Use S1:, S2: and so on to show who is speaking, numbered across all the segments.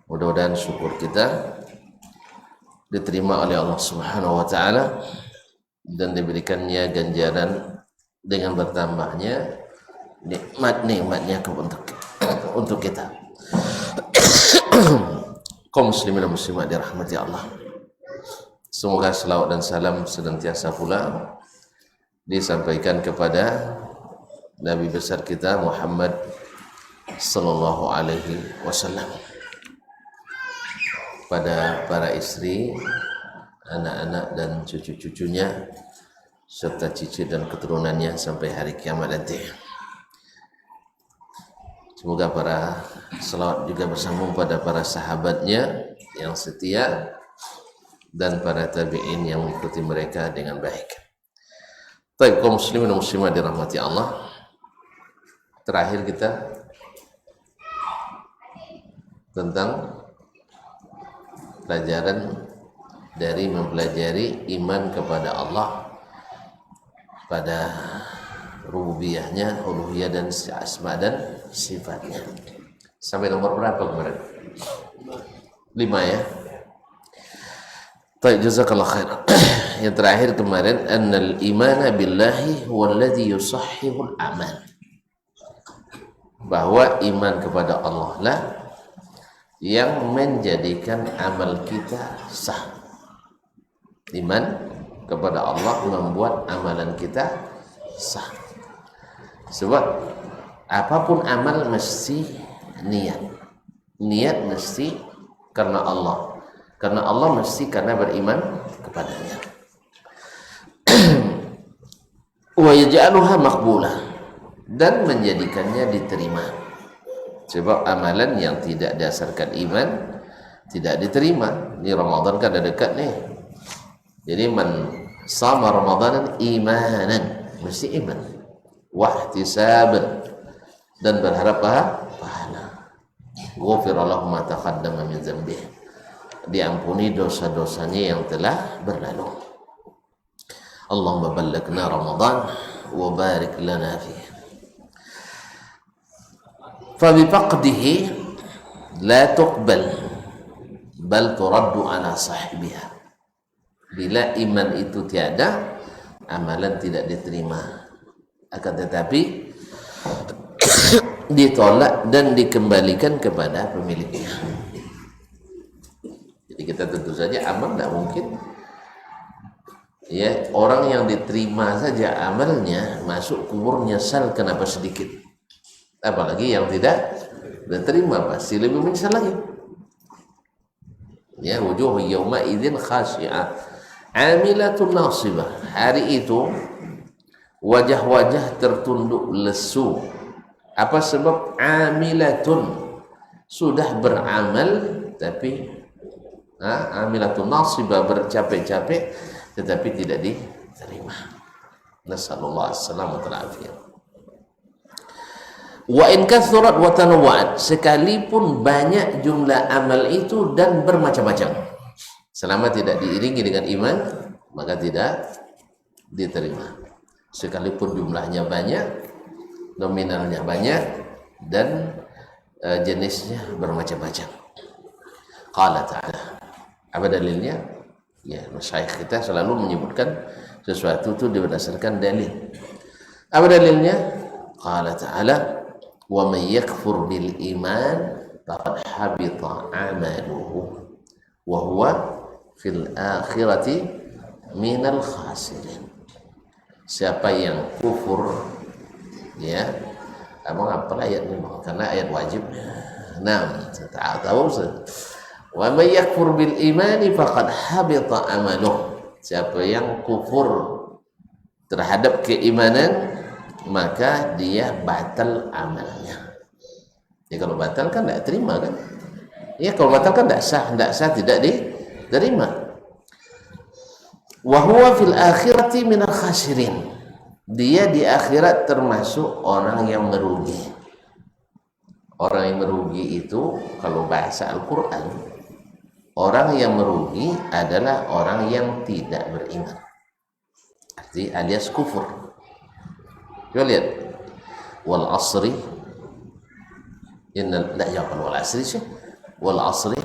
S1: Mudah-mudahan syukur kita diterima oleh Allah Subhanahu wa taala dan diberikannya ganjaran dengan bertambahnya nikmat-nikmatnya untuk kita. Kaum muslimin dan muslimat dirahmati Allah. Semoga selawat dan salam senantiasa pula disampaikan kepada Nabi besar kita Muhammad sallallahu alaihi wasallam, pada para istri, anak-anak dan cucu-cucunya serta cicit dan keturunannya sampai hari kiamat nanti. Semoga para selawat juga bersambung pada para sahabatnya yang setia dan para tabi'in yang mengikuti mereka dengan baik. Baik, kaum muslimin dan muslimat dirahmati Allah. Terakhir kita tentang pelajaran dari mempelajari iman kepada Allah pada rububiyahnya, uluhiyah dan asma dan sifatnya. Sampai nomor berapa kemarin? 5 ya. Baik, jazakallah khair. Yang terakhir kemarin, annal imana billahi huwallazi yusahhihul amal. Bahwa iman kepada Allah lah yang menjadikan amal kita sah. Iman kepada Allah membuat amalan kita sah. Sebab apapun amal mesti niat. Niat mesti karena Allah. Karena Allah mesti karena beriman kepadanya. Wa yaj'aluha maqbulah, dan menjadikannya diterima. Sebab amalan yang tidak dasarkan iman tidak diterima. Ini Ramadan kan ada dekat nih. Jadi man sama Ramadanan imanan, mesti iman, wahtisaban, dan berharap pahala. Ghufira lahu ma taqaddama min dzambih, diampuni dosa-dosanya yang telah berlalu. Allahumma ballighna Ramadan wa barik lana fihi. Fa bi faqdihi la tuqbal bal turaddu ala sahibiha. Bila iman itu tiada, amalan tidak diterima, akan tetapi ditolak dan dikembalikan kepada pemiliknya. Jadi kita tentu saja amal tidak mungkin ya, orang yang diterima saja amalnya masuk kubur nyesal kenapa sedikit, apalagi yang tidak diterima pasti lebih menyesal lagi. Ya, wujuh yauma idzin khasyi'ah amilatun nasibah. Hari itu wajah-wajah tertunduk lesu. Apa sebab? Amilatun, sudah beramal tapi amilatun nasibah, bercapek-capek tetapi tidak diterima. Nasallallahu alaihi wasallam. Wa in kathurat wa tanawwa'at, sekalipun banyak jumlah amal itu dan bermacam-macam, selama tidak diiringi dengan iman maka tidak diterima. Sekalipun jumlahnya banyak, nominalnya banyak, dan jenisnya bermacam-macam. Qala ta'ala, apa dalilnya? Ya, masyayikh kita selalu menyebutkan sesuatu itu berdasarkan dalil. Apa dalilnya? Qala ta'ala, wa man yakfur bil iman faqad habita amaluhu wa huwa fil akhirati minal khasirin. Siapa yang kufur, ya, abang apa ayat ini? Karena ayat wajib. Nah, tahu wa may yakfur bil imani faqad habita amaluh. Siapa yang kufur terhadap keimanan, maka dia batal amalnya. Ya, kalau batal kan tidak terima kan? Ya, kalau batal kan tidak sah, tidak diterima. Wa huwa fil akhirati minal khasirin. Dia di akhirat termasuk orang yang merugi. Orang yang merugi itu kalau bahasa Al-Quran, orang yang merugi adalah orang yang tidak beriman, arti alias kufur. Coba lihat, wal asri innal, la yaqul wal asri sih, wal 'asri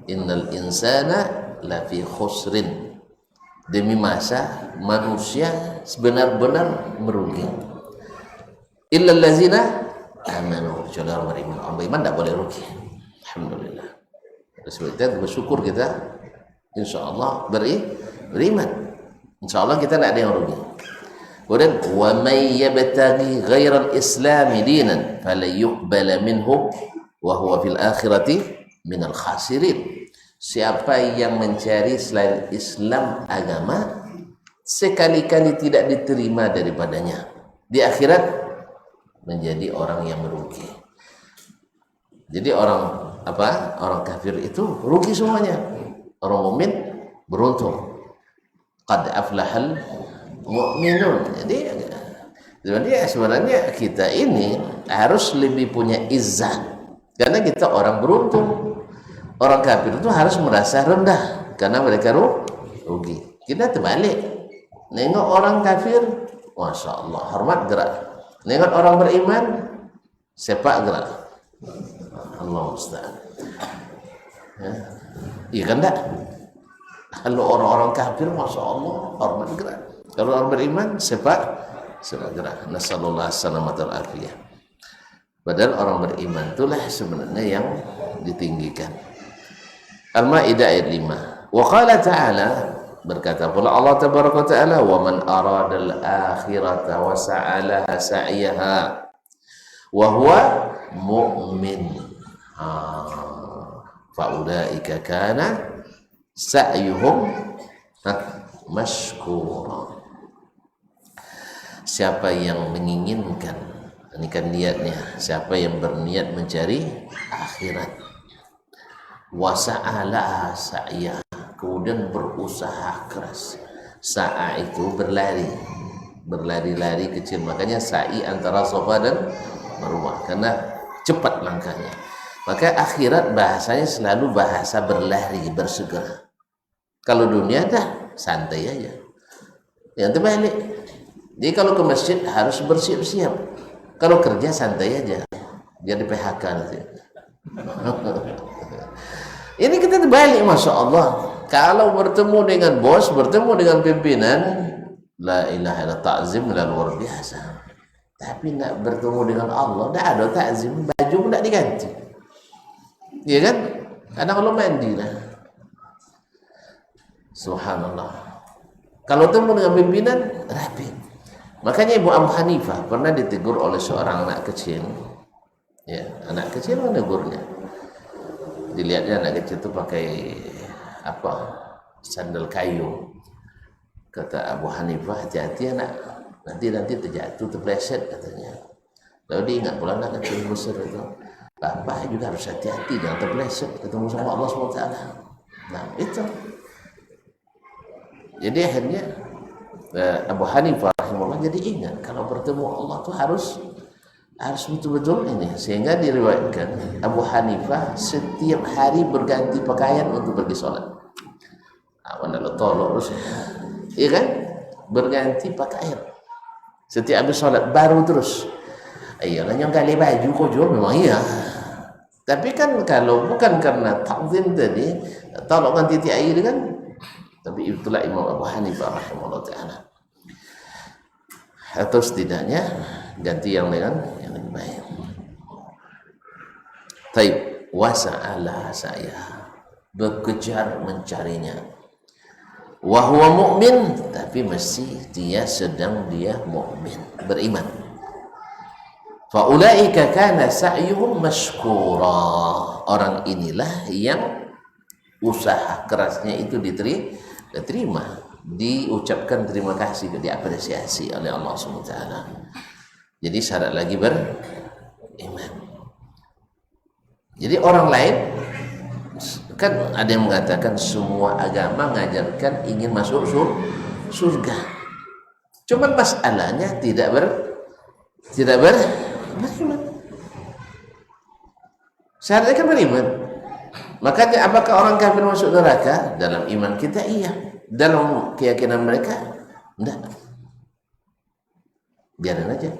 S1: innal insana lafi khusrin. Demi masa manusia sebenar-benar merugi. Illal ladzina amanu, kecuali orang beriman. Orang beriman tidak boleh rugi. Alhamdulillah. Sebab itu bersyukur kita, insyaallah beriman. Insyaallah kita tidak ada yang rugi. Kemudian wa may yabtaghi ghairal islami dinan falan yuqbala minhu wa huwa fil akhirati minal khasirin. Siapa yang mencari selain Islam agama, sekali-kali tidak diterima daripadanya, di akhirat menjadi orang yang merugi. Jadi orang kafir itu rugi semuanya. Orang mukmin beruntung. Qad aflahal mu'minun. Jadi sebenarnya kita ini harus lebih punya izzah, karena kita orang beruntung. Orang kafir itu harus merasa rendah karena mereka rugi. Kita terbalik. Nengok orang kafir, masya Allah, hormat gerak. Nengok orang beriman, sepak gerak. Allah musta'an. Iya kan tak? Kalau orang-orang kafir, masya Allah, hormat gerak. Kalau orang beriman, sepak gerak. Nasallallahu alaihi afiyah. Padahal orang beriman itulah sebenarnya yang ditinggikan. Al-Maidah ayat 5. Wa qala ta'ala, berkata pula Allah tabaraka ta'ala, wa man aradal akhirata wa sa'alaha sa'yaha wa huwa mu'min fa ulaika kana sa'yuhum mashkura. Siapa yang menginginkan, ini kan niatnya, siapa yang berniat mencari akhirat, wasa'ala sa'ya, kemudian berusaha keras. Sa'a itu berlari kecil, makanya sa'i antara Safa dan Marwah, karena cepat langkahnya. Maka akhirat bahasanya selalu bahasa berlari, bersegera. Kalau dunia dah santai aja. Yang terbalik. Jadi kalau ke masjid harus bersiap-siap. Kalau kerja santai aja, jadi PHK nanti. Ini kita terbalik, masya Allah. Kalau bertemu dengan bos, bertemu dengan pimpinan, la ilaha illallah, ta'zim luar biasa. Tapi nak bertemu dengan Allah, tidak ada ta'zim, baju pun tidak diganti. Iya kan? Kadang kalau mandi lah. Subhanallah. Kalau bertemu dengan pimpinan, rapi. Makanya Ibu Abu Hanifah pernah ditegur oleh seorang anak kecil. Ya, anak kecil menegurnya. Dilihatnya anak kecil itu pakai sandal kayu. Kata Abu Hanifah, hati-hati anak, nanti terjatuh, terpleset katanya. Lalu diingat pula anak kecil besar itu, bapak juga harus hati-hati jangan terpleset ketemu sama Allah SWT. Nah itu. Jadi akhirnya Abu Hanifah rahimahullah jadi ingat kalau bertemu Allah tuh harus betul-betul ini, sehingga diriwayatkan Abu Hanifah setiap hari berganti pakaian untuk pergi sholat. Mana lo tolong terus, iya kan? Berganti pakaian setiap habis sholat baru terus. Iyalah yang kali baju kojo memang iya. Tapi kan kalau bukan karena ta'zim tadi, tolong ganti air kan? Tapi itulah Imam Abu Hanifah rahimahullah ta'ala. Atau setidaknya ganti yang lebih baik. Taib wasa'ala saya bekejar mencarinya. Wa huwa mu'min, tapi masih dia mukmin, beriman. Fa ulaika kana sa'yuhum mashkura. Orang inilah yang usaha kerasnya itu diterima, diucapkan terima kasih, diapresiasi oleh Allah SWT. Jadi syarat lagi beriman. Jadi orang lain kan ada yang mengatakan semua agama mengajarkan ingin masuk surga. Cuman masalahnya tidak beriman. Syaratnya kan beriman. Makanya apakah orang kafir masuk neraka? Dalam iman kita iya, dalam keyakinan mereka enggak. Biarin aja.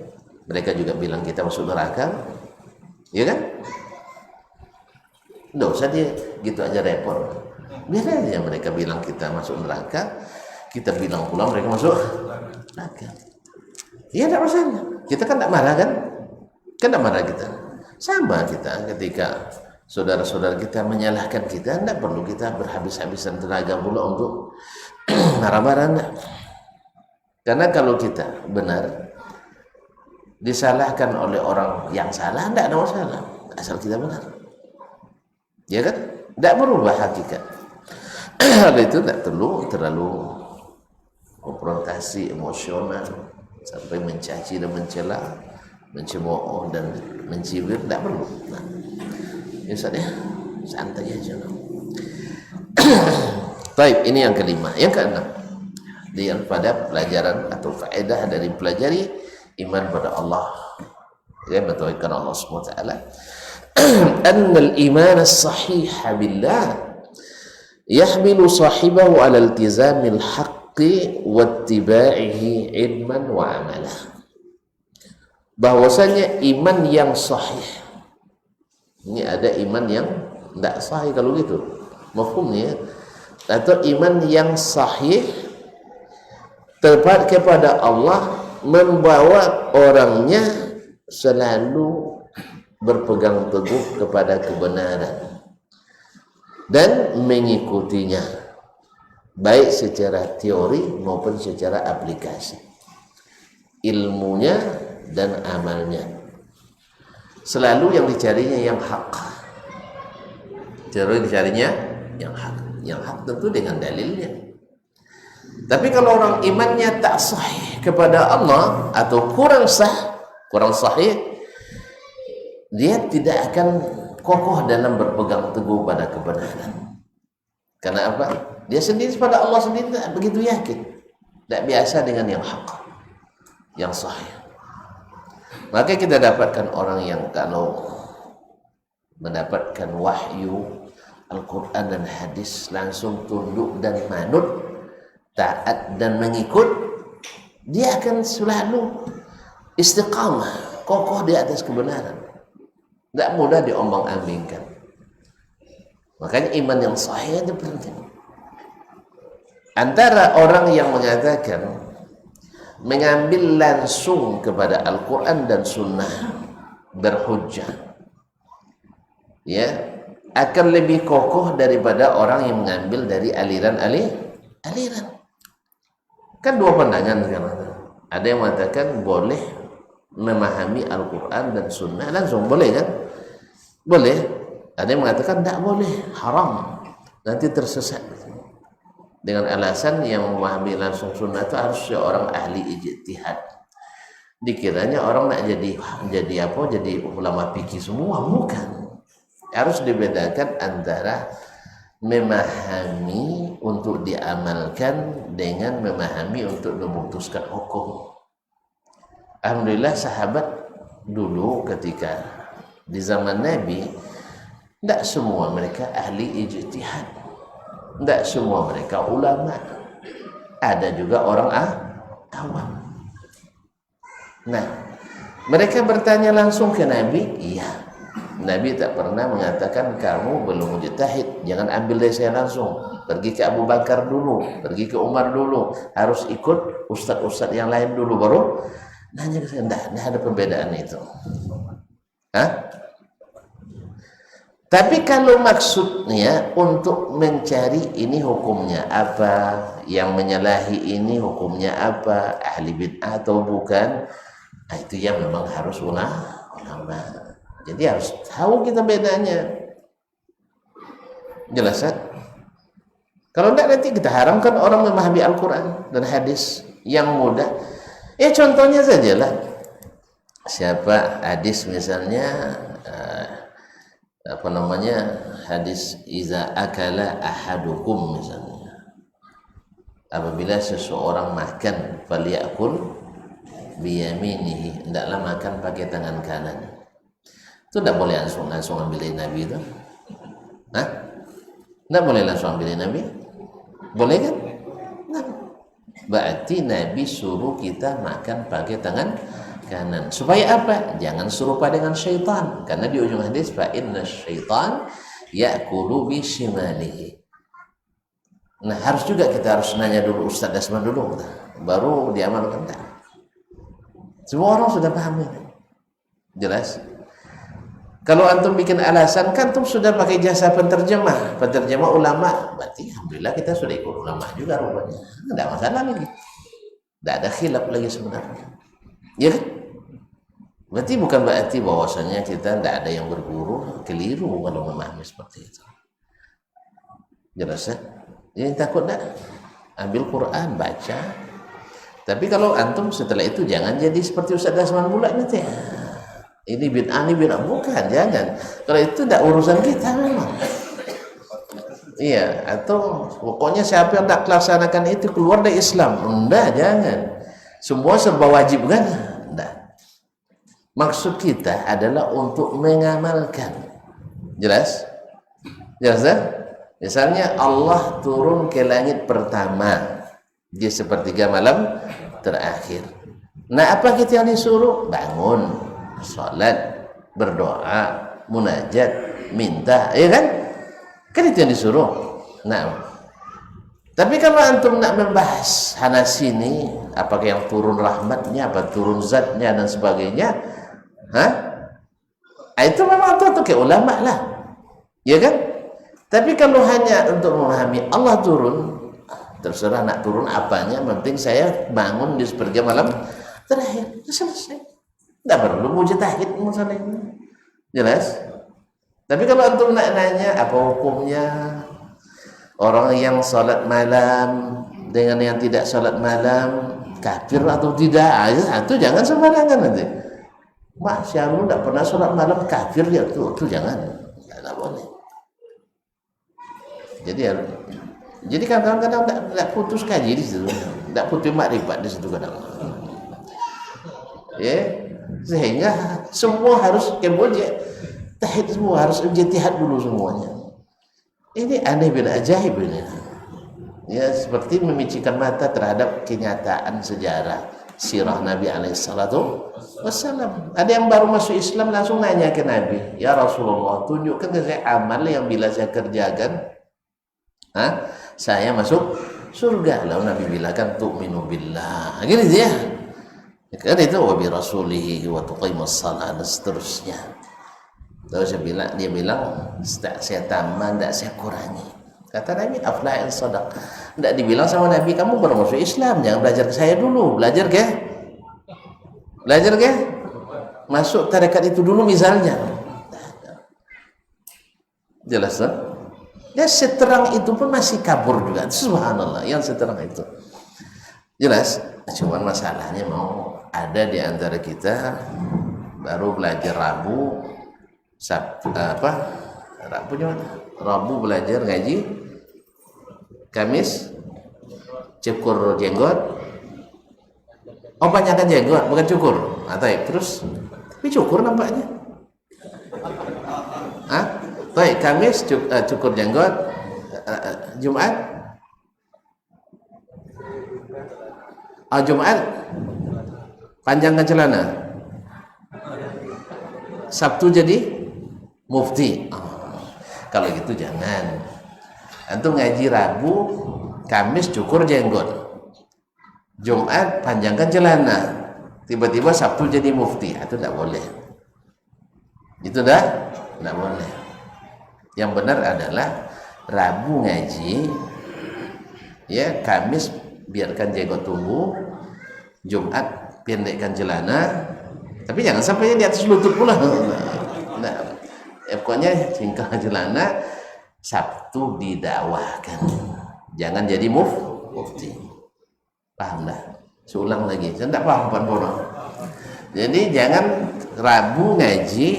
S1: Mereka juga bilang kita masuk neraka, ya kan? Nggak usah dia gitu aja repot. Biar aja mereka bilang kita masuk neraka, kita bilang pula mereka masuk neraka. Iya, tidak masalah. Kita kan tidak marah kan? Kan tidak marah kita. Sama kita ketika saudara-saudara kita menyalahkan kita, tidak perlu kita berhabis-habisan tenaga pula untuk marah-marah. Karena kalau kita benar disalahkan oleh orang yang salah, tidak ada masalah asal kita benar, ya kan? Tidak berubah hakikat. Hal itu tidak perlu terlalu konfrontasi emosional sampai mencaci dan mencela, mencemooh dan mencibir, tidak perlu. Nah, ya saja, santai aja. Baik, ini yang kelima. Yang keenam, pada pelajaran atau faedah dari pelajari iman pada Allah, ya, mentauhidkan Allah SWT. Annal iman as-sahih billah yahmilu sahibahu ala iltizamil haqqi wattiba'ihi ilman wa amalah. Bahwasanya iman yang sahih, ini ada iman yang tidak sahih kalau gitu mafhumnya, atau iman yang sahih tepat kepada Allah membawa orangnya selalu berpegang teguh kepada kebenaran dan mengikutinya, baik secara teori maupun secara aplikasi, ilmunya dan amalnya. Selalu yang dicarinya yang hak, selalu dicarinya yang hak. Yang hak tentu dengan dalilnya. Tapi kalau orang imannya tak sahih kepada Allah atau kurang sahih, dia tidak akan kokoh dalam berpegang teguh pada kebenaran. Karena apa? Dia sendiri pada Allah sendiri tak begitu yakin, tidak biasa dengan yang hak, yang sahih. Maka kita dapatkan orang yang kalau mendapatkan wahyu Al-Quran dan hadis langsung tunduk dan manut, taat dan mengikut, dia akan selalu istiqamah, kokoh di atas kebenaran, tidak mudah diombang-ambingkan. Makanya iman yang sahih itu penting. Antara orang yang mengatakan mengambil langsung kepada Al-Quran dan Sunnah berhujjah, ya, akan lebih kokoh daripada orang yang mengambil dari aliran. Kan dua pandangan sekarang. Ada yang mengatakan boleh memahami Al-Quran dan Sunnah langsung, boleh kan? Boleh. Ada yang mengatakan tidak boleh, haram, nanti tersesat. Dengan alasan yang memahami langsung Sunnah itu harus seorang ahli ijtihad. Dikiranya orang nak jadi ulama fikih semua, bukan. Harus dibedakan antara memahami untuk diamalkan dengan memahami untuk memutuskan hukum. Alhamdulillah sahabat dulu ketika di zaman Nabi, tidak semua mereka ahli ijtihad, tidak semua mereka ulama, ada juga orang awam. Nah, mereka bertanya langsung ke Nabi, iya. Nabi tak pernah mengatakan kamu belum mujtahid, jangan ambil dari saya langsung, pergi ke Abu Bakar dulu, pergi ke Umar dulu, harus ikut ustadz-ustadz yang lain dulu baru nanya ke saya. Tidak ada perbedaan itu. Tapi kalau maksudnya untuk mencari ini hukumnya apa, yang menyalahi ini hukumnya apa, ahli bid'ah atau bukan, nah itu yang memang harus ulama. Jadi harus tahu kita bedanya. Jelas kan? Kalau tidak nanti kita haramkan orang memahami Al-Quran dan hadis yang mudah. Ya contohnya sajalah. Siapa hadis misalnya hadis iza akala ahadukum misalnya. Apabila seseorang makan falyakul biyaminihi, hendaklah makan pakai tangan kanan. Itu tidak boleh langsung ambil dari Nabi itu. Tidak boleh langsung ambil dari Nabi. Boleh kan? Nah, berarti Nabi suruh kita makan pakai tangan kanan. Supaya apa? Jangan serupa dengan syaitan. Karena di ujung hadis, fa inna syaitan ya'kulu bishimalihi. Nah, harus juga kita harus nanya dulu Ustaz Dasman dulu, baru diamalkan. Semua orang sudah paham ini. Jelas? Kalau antum bikin alasan, kan antum sudah pakai jasa penterjemah ulama, berarti alhamdulillah kita sudah ikut ulama juga rupanya. Tidak masalah lagi. Tidak ada khilaf lagi sebenarnya. Ya kan? Berarti bukan berarti bahwasanya kita tidak ada yang berguru, keliru kalau memahami seperti itu. Jelas ya? Yang takut tak? Ambil Quran, baca. Tapi kalau antum setelah itu jangan jadi seperti Ustaz Dasman pula nanti. Ini bid'ah, bukan, jangan. Kalau itu tidak urusan kita memang. Iya, atau pokoknya siapa yang tak laksanakan itu keluar dari Islam. Enggak, jangan. Semua serba wajib kan? Enggak. Maksud kita adalah untuk mengamalkan. Jelas? Jelas kan? Misalnya Allah turun ke langit pertama di sepertiga malam terakhir. Nah, apa kita yang disuruh? Bangun, sholat, berdoa, munajat, minta, ya kan? Kan itu yang disuruh. Nah, tapi kalau antum nak membahas sana sini, apakah yang turun rahmatnya, apa turun zatnya dan sebagainya, itu memang itu ke ulama lah, ya kan? Tapi kalau hanya untuk memahami Allah turun, terserah nak turun apanya, penting saya bangun di sepertiga malam terakhir, selesai. Tidak perlu mujtahid masalah ini. Jelas? Tapi kalau antum nak nanya apa hukumnya orang yang sholat malam dengan yang tidak sholat malam, kafir atau tidak, itu jangan sembarangan nanti. Masya Allah tidak pernah sholat malam, kafir ya, itu jangan, tidak boleh. Jadi kadang-kadang tidak putus kaji di situ, tidak putus makrifat di situ kadang. Ya, sehingga semua harus kemudian tahid, semua harus ijtihad dulu semuanya. Ini aneh bin ajaib ini. Ya, seperti memicikan mata terhadap kenyataan sejarah sirah Nabi alaihissalatu wassalam. Ada yang baru masuk Islam langsung nanya ke Nabi, ya Rasulullah, tunjukkan ke saya amal yang bila saya kerjakan saya masuk surga. Lalu Nabi bilang kan tu'minu billah, gini dia kan, itu wa bi rasulihi wa tuqimus shalah dan seterusnya. Lalu dia bilang saya tambah, tidak saya kurangi. Kata Nabi, aflah in sadaq. Tidak dibilang sama Nabi, kamu baru masuk Islam, jangan belajar ke saya dulu, belajar ke masuk tarekat itu dulu misalnya. Jelas tak? Ya, seterang itu pun masih kabur juga. Subhanallah, yang seterang itu. Jelas? Cuman masalahnya mau ada di antara kita baru belajar Rabu, Rabu belajar ngaji, Kamis cukur jenggot. Oh, banyakkan jenggot, bukan cukur. Terus tapi cukur nampaknya. Baik, Kamis cukur jenggot, Jumat Jumat panjangkan celana, Sabtu jadi mufti. Kalau gitu jangan. Antum ngaji Rabu, Kamis cukur jenggot, Jumat panjangkan celana, tiba-tiba Sabtu jadi mufti. Itu tidak boleh. Itu tidak boleh. Yang benar adalah Rabu ngaji, ya, Kamis biarkan jenggot tumbuh, Jumat pendekkan celana, tapi jangan sampai di atas lutut pula. Nah, pokoknya singkat celana, Sabtu didakwahkan, jangan jadi mufti. Paham dah? Seulang lagi, saya tidak paham pan-pan. Jadi jangan Rabu ngaji,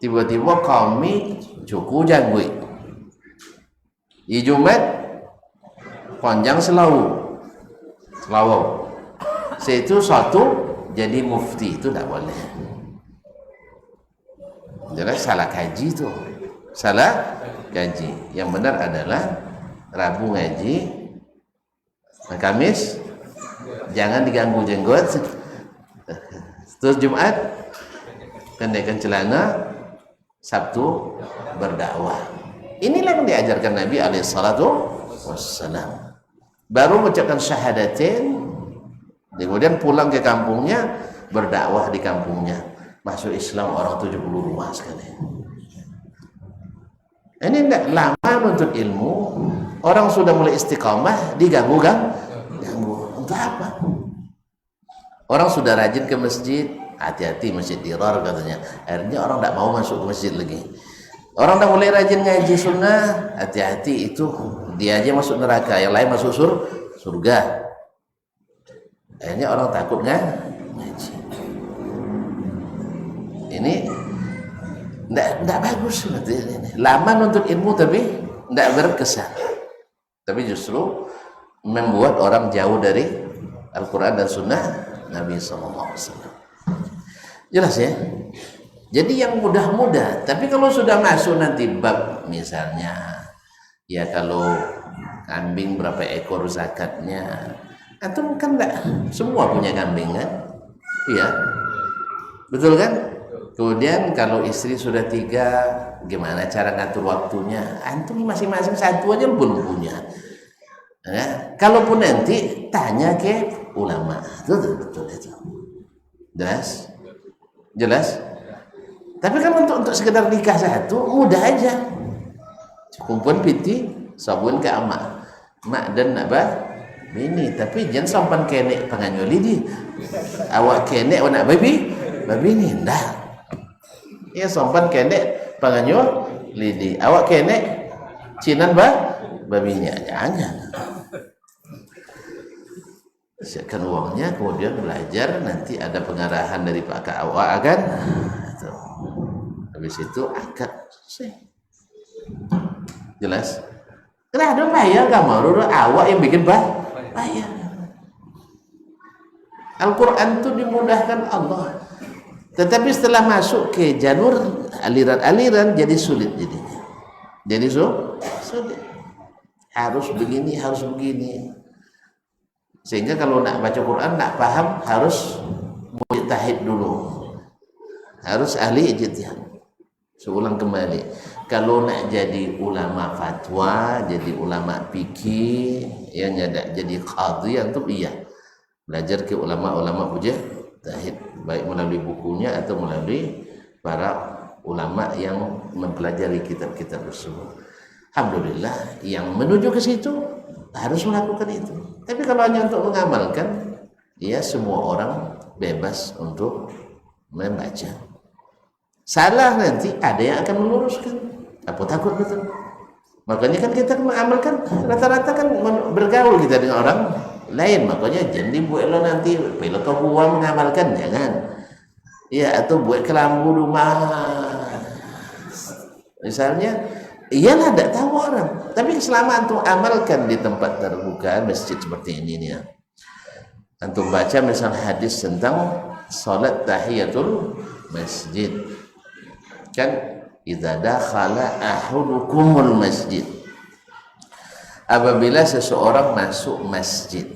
S1: tiba-tiba kami cukup janggut, di Jumat panjang selawu, itu satu jadi mufti, itu tidak boleh. Jadi salah kaji itu, salah kaji. Yang benar adalah Rabu ngaji, Kamis jangan diganggu jenggot, terus Jumat pendekkan celana, Sabtu berdakwah. Inilah yang diajarkan Nabi alaihissalatu wassalam. Baru mengucapkan syahadatain, kemudian pulang ke kampungnya, berdakwah di kampungnya, masuk Islam orang 70 rumah sekali. Ini tidak lama menuntut ilmu, orang sudah mulai istiqamah, diganggu kan? Ganggu. Untuk apa? Orang sudah rajin ke masjid, hati-hati masjid dirar katanya. Akhirnya orang tidak mau masuk ke masjid lagi. Orang dah mulai rajin ngaji sunnah, hati-hati itu dia aja masuk neraka, yang lain masuk surga. Akhirnya orang takut ngaji. Ini tidak bagus ini. Lama nuntut ilmu tapi tidak berkesan. Tapi justru membuat orang jauh dari Al-Quran dan Sunnah Nabi SAW. Jelas ya? Jadi yang mudah-mudah, tapi kalau sudah masuk nanti bab misalnya, ya kalau kambing berapa ekor zakatnya, atau kan enggak semua punya kambing kan? Iya, betul kan? Kemudian kalau istri sudah 3, gimana cara ngatur waktunya? Antum masing-masing satu aja belum punya. Ya, kalaupun nanti tanya ke ulama, betul itu. Jelas? Jelas? Tapi kan untuk sekedar nikah satu mudah aja. Kumpul piti sabun ke amak, mak dan nabah bini. Tapi jangan sampan kenek penganyoli di awak kenek nak babi ni dah. Ya sampan kenek penganyoli di awak kenek cinan babinya jangan. Siapkan uangnya, kemudian belajar, nanti ada pengarahan dari Pak Awak kan. Habis itu akad selesai. Jelas? Kenapa dong bayar kamu? Awak yang bikin bayar. Al-Quran itu dimudahkan Allah. Tetapi setelah masuk ke jalur aliran-aliran jadi sulit jadinya. Jadi sulit. Harus begini, harus begini. Sehingga kalau nak baca Quran nak paham harus mujtahid dulu. Harus ahli ijtihad. Seulang kembali. Kalau nak jadi ulama fatwa, jadi ulama fikih, yang jadi qadhi antum iya. Belajar ke ulama-ulama mujtahid, baik melalui bukunya atau melalui para ulama yang mempelajari kitab-kitab tersebut. Alhamdulillah yang menuju ke situ harus melakukan itu. Tapi kalau hanya untuk mengamalkan, ya semua orang bebas untuk membaca. Salah nanti ada yang akan meluruskan. Apa takut betul? Makanya kan kita mengamalkan rata-rata kan bergaul kita dengan orang lain. Makanya jangan dibuat lo nanti bila kau buang mengamalkan, jangan. Ya atau buat kelambu rumah. Misalnya, iyalah tidak tahu orang. Tapi selama antum amalkan di tempat terbuka, masjid seperti ini nih. Antum baca misal hadis tentang salat tahiyatul masjid. Kan idza dakhala ahadukumul masjid, apabila seseorang masuk masjid,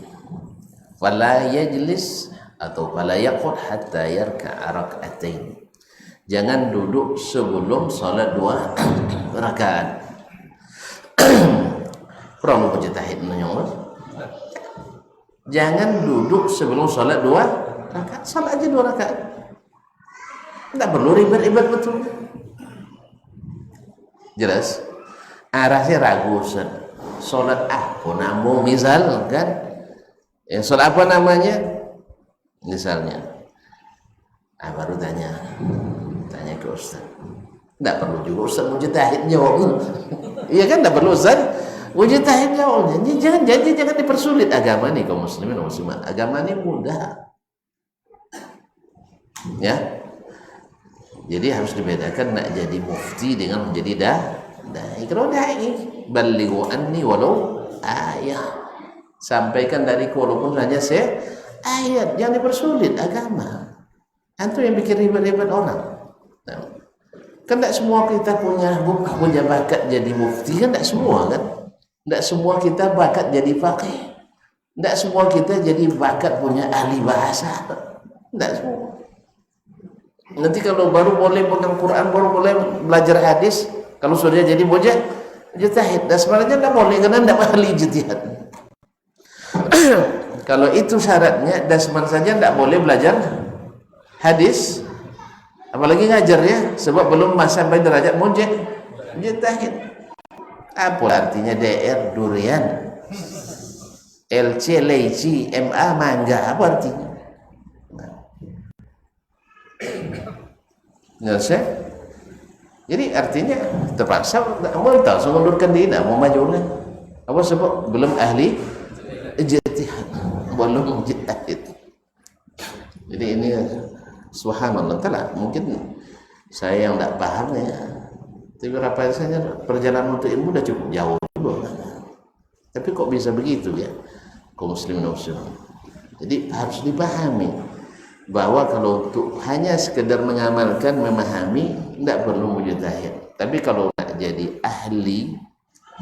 S1: fala yajlis atau fala yaqud hatta yarka'a rak'atain, jangan duduk sebelum salat 2 rakaat. Kurang mujtahid menyong. Jangan duduk sebelum salat 2 rakaat, salat aja 2 rakaat. Tidak perlu ribet-ribet betul. Jelas? Arahnya ragu Ustaz. Salat apa nambung misal kan? Yang salat apa namanya? Misalnya. Baru tanya ke Ustaz. Tidak perlu juga Ustaz mujtahid jawab. Iya kan tidak perlu Ustaz mujtahid jawabnya. Jangan dipersulit agama nih kaum muslimin dan muslimat. Agama ini mudah. Ya. Jadi harus dibedakan nak jadi mufti dengan menjadi dai. Kalau dai, balighu anni walau ayat. Sampaikan dari walaupun hanya ayat. Jangan dipersulit agama. Antum yang bikin ribet-ribet orang. Nah, kan tak semua kita punya bakat jadi mufti, kan tak semua kan? Tak semua kita bakat jadi faqih. Tak semua kita jadi bakat punya ahli bahasa. Tak semua. Nanti kalau baru boleh pegang Quran, baru boleh belajar hadis, kalau sudah jadi mujtahid. Dan sebenarnya tidak boleh karena tidak ahli ijtihad. Kalau itu syaratnya, dasman saja tidak boleh belajar hadis, apalagi ngajar ya, sebab belum sampai derajat mujtahid. Apa artinya DR durian, LC leci, MA mangga, apa artinya? Ngerti? Jadi artinya terpaksa mau langsung mundurkan diri, mau maju kan? Apa sebab belum ahli ijtihad, belum mujtahid. Jadi ini subhanallah taala, mungkin saya yang tidak paham ya. Tapi rasanya perjalanan untuk ilmu udah cukup jauh dulu. Tapi kok bisa begitu ya? Kaum muslimin dan muslimat. Jadi harus dipahami bahwa kalau untuk hanya sekedar mengamalkan, memahami, tidak perlu mujtahid. Tapi kalau nak jadi ahli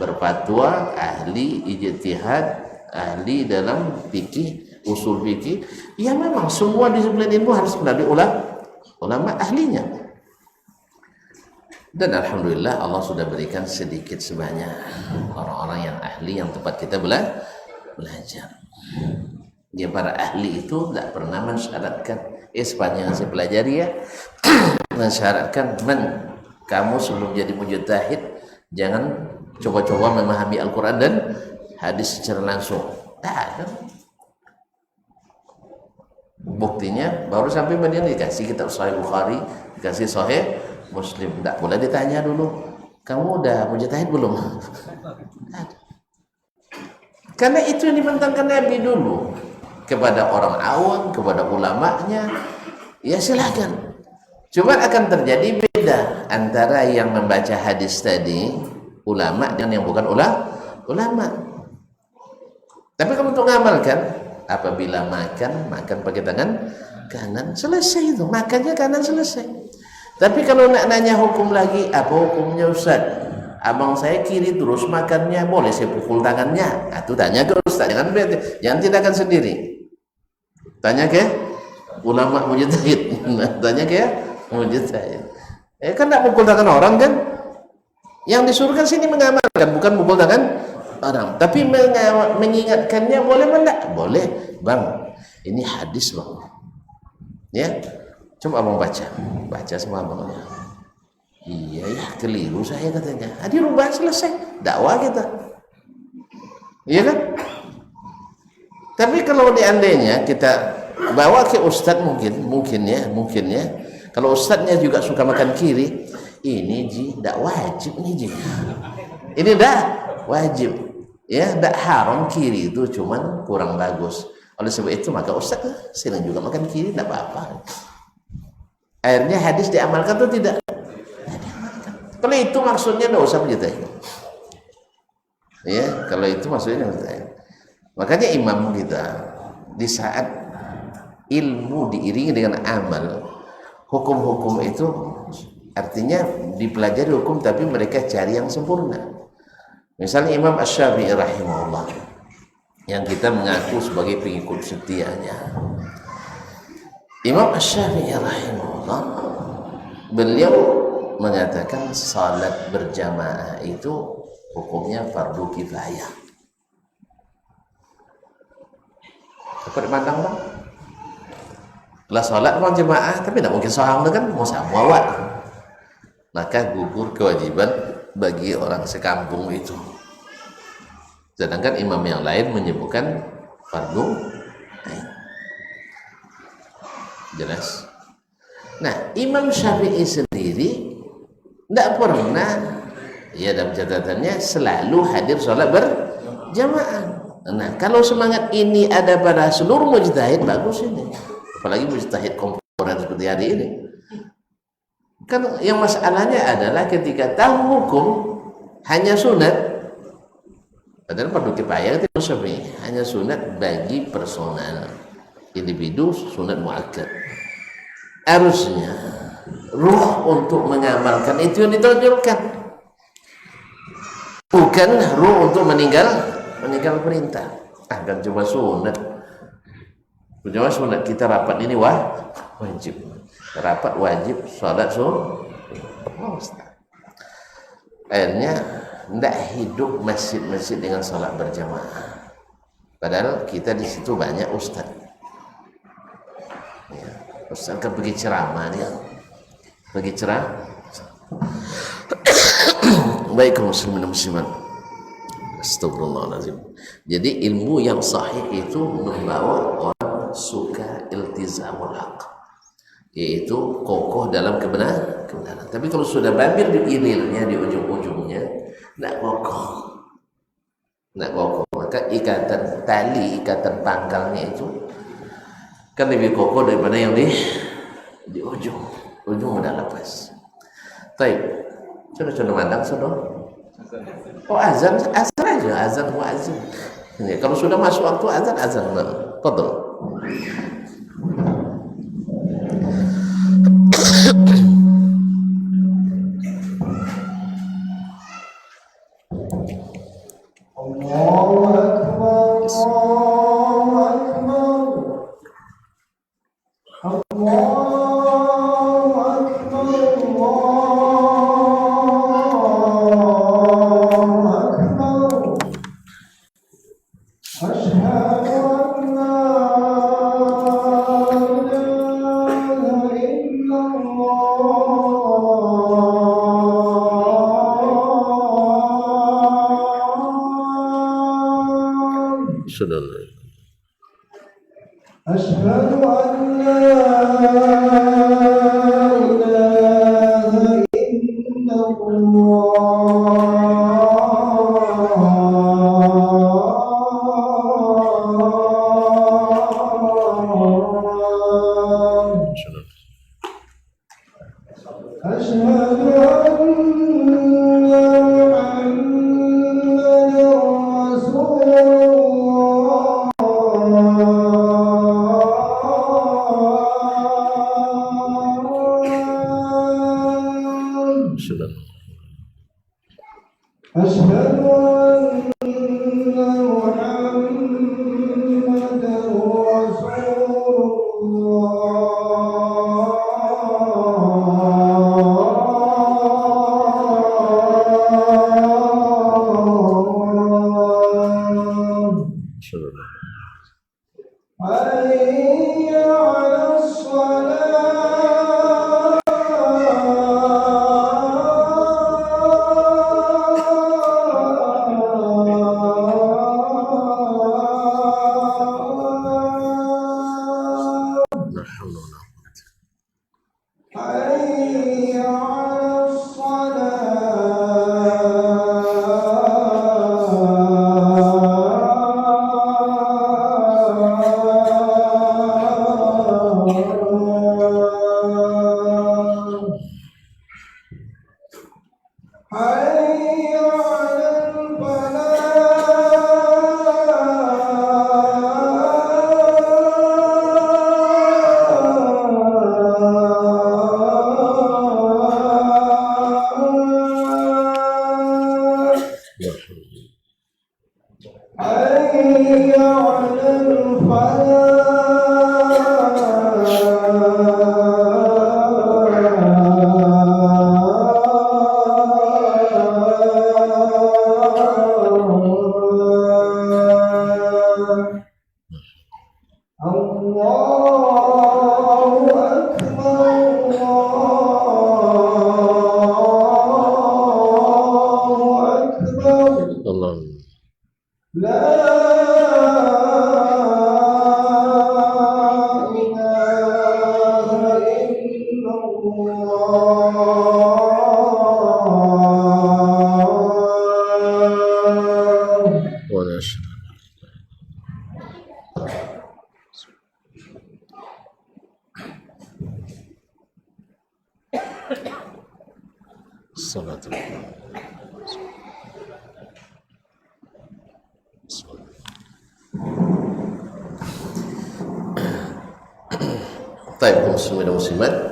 S1: berfatwa, ahli ijtihad, ahli dalam fikih, usul fikih, ya memang semua disiplin ilmu harus melalui ulama ahlinya. Dan alhamdulillah Allah sudah berikan sedikit sebanyak orang-orang yang ahli yang tempat kita belajar. Dia para ahli itu tidak pernah mensyaratkan, sepanjang saya pelajari ya, mensyaratkan kamu sebelum jadi mujtahid jangan coba-coba memahami Al-Quran dan hadis secara langsung. Ada. Buktinya baru sampai Madinah dikasih kitab Sahih Bukhari, dikasih Sahih Muslim, tidak boleh ditanya dulu, kamu udah mujtahid belum? Karena itu yang dibentangkan Nabi dulu kepada orang awam, kepada ulamanya. Ya silakan. Cuma akan terjadi beda antara yang membaca hadis tadi ulama dengan yang bukan ulama. Tapi kalau untuk mengamalkan, apabila makan pakai tangan kanan, selesai itu, makannya kanan selesai. Tapi kalau nak nanya hukum lagi, apa hukumnya Ustaz? Abang saya kiri terus makannya, boleh saya pukul tangannya? Nah, itu tanya ke Ustaz, jangan tindakan sendiri. Tanya ke ulama mujtahid, tanya ke mujtahid. Kan tak pukul tangan orang kan? Yang disuruh kan sini mengamalkan, bukan pukul tangan orang. Tapi mengingatkannya boleh enggak? Boleh, Bang. Ini hadis, Bang. Ya. Coba abang baca sama abangnya. Iya ya, keliru saya katanya. Dirubah, selesai, dakwah kita. Iya kan? Tapi kalau diandainya kita bawa ke ustadz, mungkin ya. Kalau ustadznya juga suka makan kiri, ini ji, tidak wajib nih ji. Ini dah wajib, ya, tidak haram kiri itu, cuman kurang bagus. Oleh sebab itu maka ustadz sering juga makan kiri, tidak apa-apa. Akhirnya hadis diamalkan atau tidak? Diamalkan. Kalau itu maksudnya tidak usah mujtahid. Ya, kalau itu maksudnya mujtahid. Makanya imam kita di saat ilmu diiringi dengan amal, hukum-hukum itu artinya dipelajari hukum tapi mereka cari yang sempurna. Misalnya Imam Asy-Syafi'i rahimahullah yang kita mengaku sebagai pengikut setianya. Imam Asy-Syafi'i rahimahullah, beliau mengatakan salat berjamaah itu hukumnya fardu kifayah. Apa dipandang bang? Lah salat bang jemaah, tapi tidak mungkin saham kan mau sama awak. Maka gugur kewajiban bagi orang sekampung itu. Sedangkan imam yang lain menyebutkan fardu ain. Jelas. Nah, Imam Syafi'i sendiri tidak pernah, ya dalam catatannya selalu hadir sholat berjamaah. Nah, kalau semangat ini ada pada seluruh mujtahid, bagus ini. Apalagi mujtahid kontemporer seperti hari ini. Kan yang masalahnya adalah ketika tahu hukum hanya sunat, padahal fardu kifayah itu Syafi'i hanya sunat bagi personal individu, sunat muakkad. Harusnya ruh untuk mengamalkan itu yang ditonjolkan, bukan ruh untuk meninggal perintah. Kan cuma sunat, kita rapat ini wajib, rapat wajib, sholat akhirnya tidak hidup masjid-masjid dengan salat berjamaah. Padahal kita di situ banyak ustaz. Ya, ustaz kan pergi ceramah nih, pergi ceramah. Baik kaum muslimin dan muslimat. Astagfirullahaladzim. Jadi ilmu yang sahih itu membawa orang suka iltizamul haq, yaitu kokoh dalam kebenaran. Tapi kalau sudah babir di ililnya, di ujung-ujungnya, tidak kokoh. Maka ikatan pangkalnya itu kan lebih kokoh daripada yang di ujung. Ujung udah lepas. Baik, sudah mandang sudah. Oh azan aja, azan muazin. Ya, kalau sudah masuk waktu azan. Betul.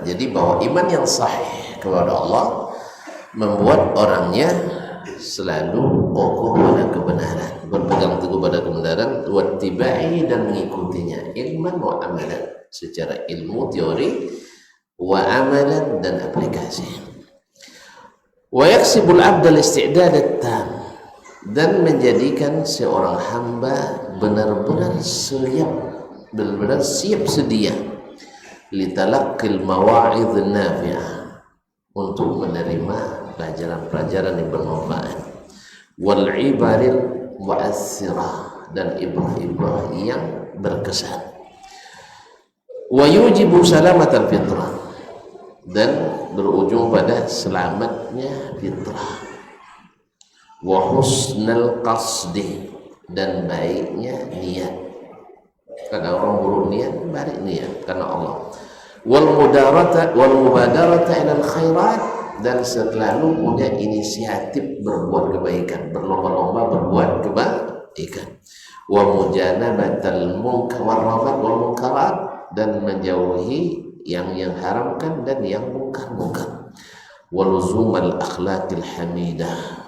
S1: Jadi bahwa iman yang sahih kepada Allah membuat orangnya selalu kokoh pada kebenaran, berpegang teguh pada kebenaran, wattiba'i dan mengikutinya, ilman wa amalan, secara ilmu teori, wa amalan dan aplikasi. Wa yaksibul abdal isti'dadat tam, dan menjadikan seorang hamba benar-benar siap sedia litalaqqil mawa'idh nafi'ah, untuk menerima pelajaran-pelajaran yang bermanfaat, wal ibaril mu'assirah, dan ibrah-ibrah yang berkesan, wa yujibu salamatal fitrah, dan berujung pada selamatnya fitrah, wa husnal qasdi, dan baiknya niat. Karena orang buruk niat, baik niat karena Allah. Wal mubadarata ilal khairat, dan selalu punya inisiatif berbuat kebaikan, berlomba-lomba berbuat kebaikan. Wa mujanabatal munkarat, dan menjauhi yang haramkan dan yang mungkar. Wa luzumal akhlaqil hamidah,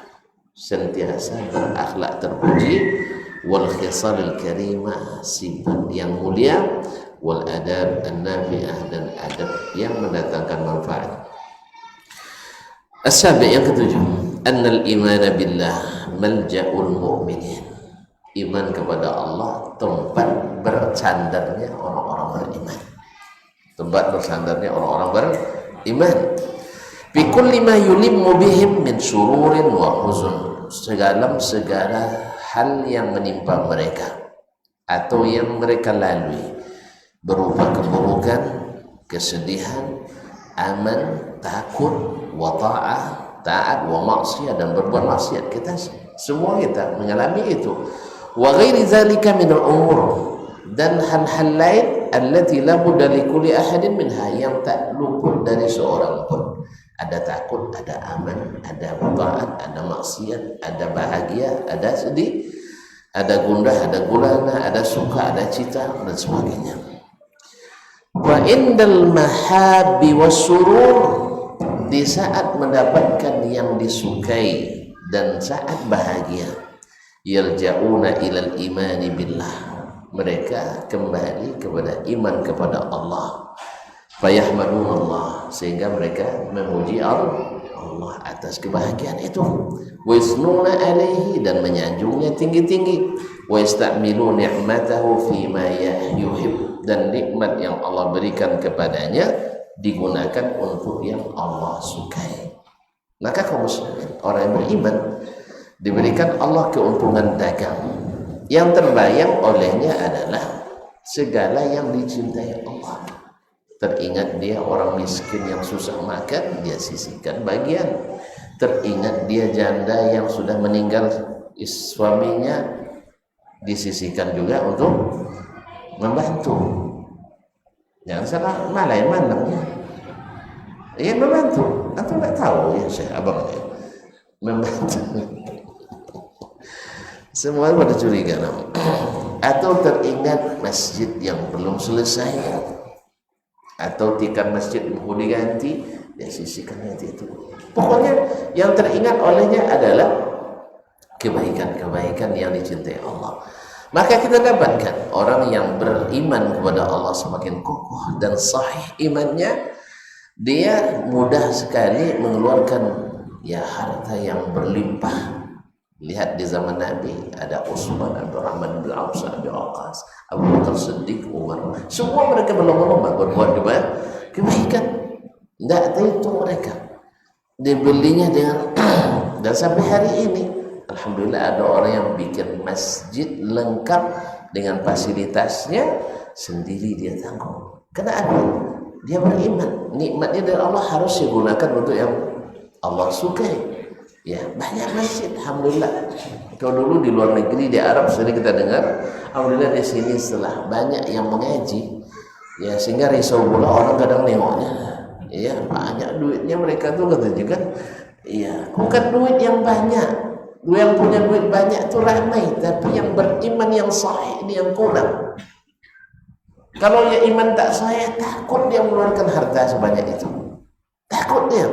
S1: sentiasa berakhlak terpuji, wal khisalil karimah, sifat yang mulia, wal adab an-nafi'ah, dan adab yang mendatangkan manfaat. As-sabi', yang ketujuh, annal imana billah malja'ul mu'minin, iman kepada Allah tempat bersandarnya orang-orang beriman, tempat bersandarnya orang-orang beriman. Fi kulli ma yulimmu bihim min syururin wa huzun, segala hal yang menimpa mereka atau yang mereka lalui berupa keburukan, kesedihan, aman, takut, wa ta'ah, taat, wa maksiat, dan berbuat maksiat. Kita semua mengalami itu. Wa ghairi zalika min al-umur, dan hal-hal lain allati la budda li kulli ahadin minha, yang tak luput dari seorang pun. Ada takut, ada aman, ada taat, ada maksiat, ada bahagia, ada sedih, ada gundah, ada gulana, ada suka, ada cita, dan sebagainya. Wa indal mahabbi wassurur, di saat mendapatkan yang disukai dan saat bahagia, yarja'una ilal imani billah, mereka kembali kepada iman kepada Allah, fayahmadun Allah, sehingga mereka memuji Allah atas kebahagiaan itu, wa yasnuna alaihi, dan menyanjungnya tinggi-tinggi, wa yasta'milu ni'matahu fima yuhib, dan nikmat yang Allah berikan kepadanya digunakan untuk yang Allah sukai. Maka kaum muslimin, orang yang beriman, diberikan Allah keuntungan dagang, yang terbayang olehnya adalah segala yang dicintai Allah. Teringat dia orang miskin yang susah makan, dia sisihkan bagian. Teringat dia janda yang sudah meninggal suaminya, disisihkan juga untuk membantu. Jangan salah malai manangnya. Ya membantu. Atau enggak tahu ya Syekh abang ya. Membantu. Semua pada curiga nama. Atau teringat masjid yang belum selesai, atau tikar masjid mau diganti, dia sisihkan itu. Pokoknya yang teringat olehnya adalah kebaikan-kebaikan yang dicintai Allah. Maka kita dapatkan orang yang beriman kepada Allah semakin kokoh dan sahih imannya, dia mudah sekali mengeluarkan harta yang berlimpah. Lihat di zaman Nabi ada Utsman, Abdurrahman bin Auf, Abi Waqqas, Abu Bakar Siddiq, Umar. Semua mereka berlomba-lomba berbuat kebaikan. Tidak terhitung mereka. Dibelinya dengan dan sampai hari ini alhamdulillah ada orang yang bikin masjid lengkap dengan fasilitasnya sendiri, dia tanggung. Kenapa? Dia beriman. Nikmatnya dari Allah harus digunakan untuk yang Allah sukai. Ya, banyak masjid, alhamdulillah. Kalau dulu di luar negeri, di Arab sering kita dengar, alhamdulillah di sini setelah banyak yang mengaji, ya sehingga risau pula orang kadang nengoknya. Ya, banyak duitnya mereka tuh kata juga. Iya, bukan duit yang banyak. Yang punya duit banyak itu ramai, tapi yang beriman yang sahih ini yang kurang. Kalau ya iman tak sahih, takut dia mengeluarkan harta sebanyak itu. Takut dia.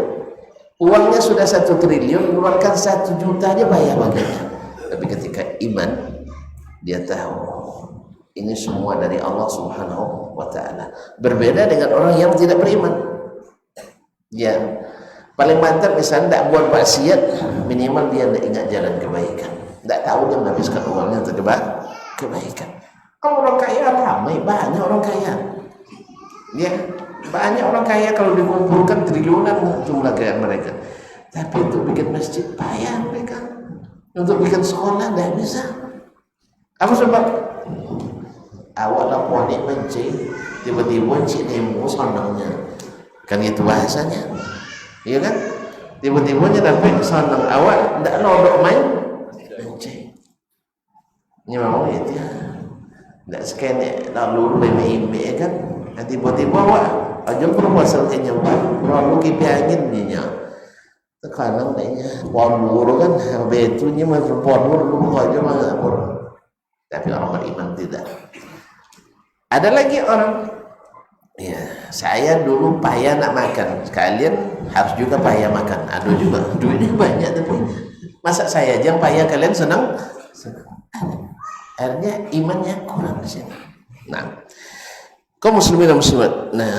S1: Uangnya sudah 1 triliun, mengeluarkan 1 juta aja bahaya baginya. Tapi ketika iman, dia tahu ini semua dari Allah Subhanahu wa Ta'ala. Berbeda dengan orang yang tidak beriman. Ya, Paling mantap misalnya tidak buat maksiat, minimal dia tidak ingat jalan kebaikan, tidak tahu dia menghabiskan uangnya untuk kebaikan. Kalau orang kaya ramai, banyak orang kaya, ya banyak orang kaya, kalau dikumpulkan triliunan jumlah kaya mereka, tapi untuk bikin masjid payah mereka, untuk bikin sekolah tidak bisa. Apa sebab? Awak lapor ni mencik, tiba-tiba cik nemu sonangnya, kan itu bahasanya. Iya kan? Tiba-tiba dapat sonang awak tidak lodok main mencik. Ini memang itu ya. Tidak sekene lalu bebe kan? Dan tiba-tiba awak aja berpuasa ke nyawa, lalu kipi angin ninya. Sekarang ninya ponur kan, betunya masuk ponur lu aja mengapur. Tapi orang beriman tidak. Ada lagi orang, ya saya dulu payah nak makan, sekalian harus juga payah makan. Ada juga duitnya banyak, tapi masa saya aja yang payah kalian senang? Akhirnya imannya kurang di sini. Nah, kaum muslimin dan muslimat. Nah,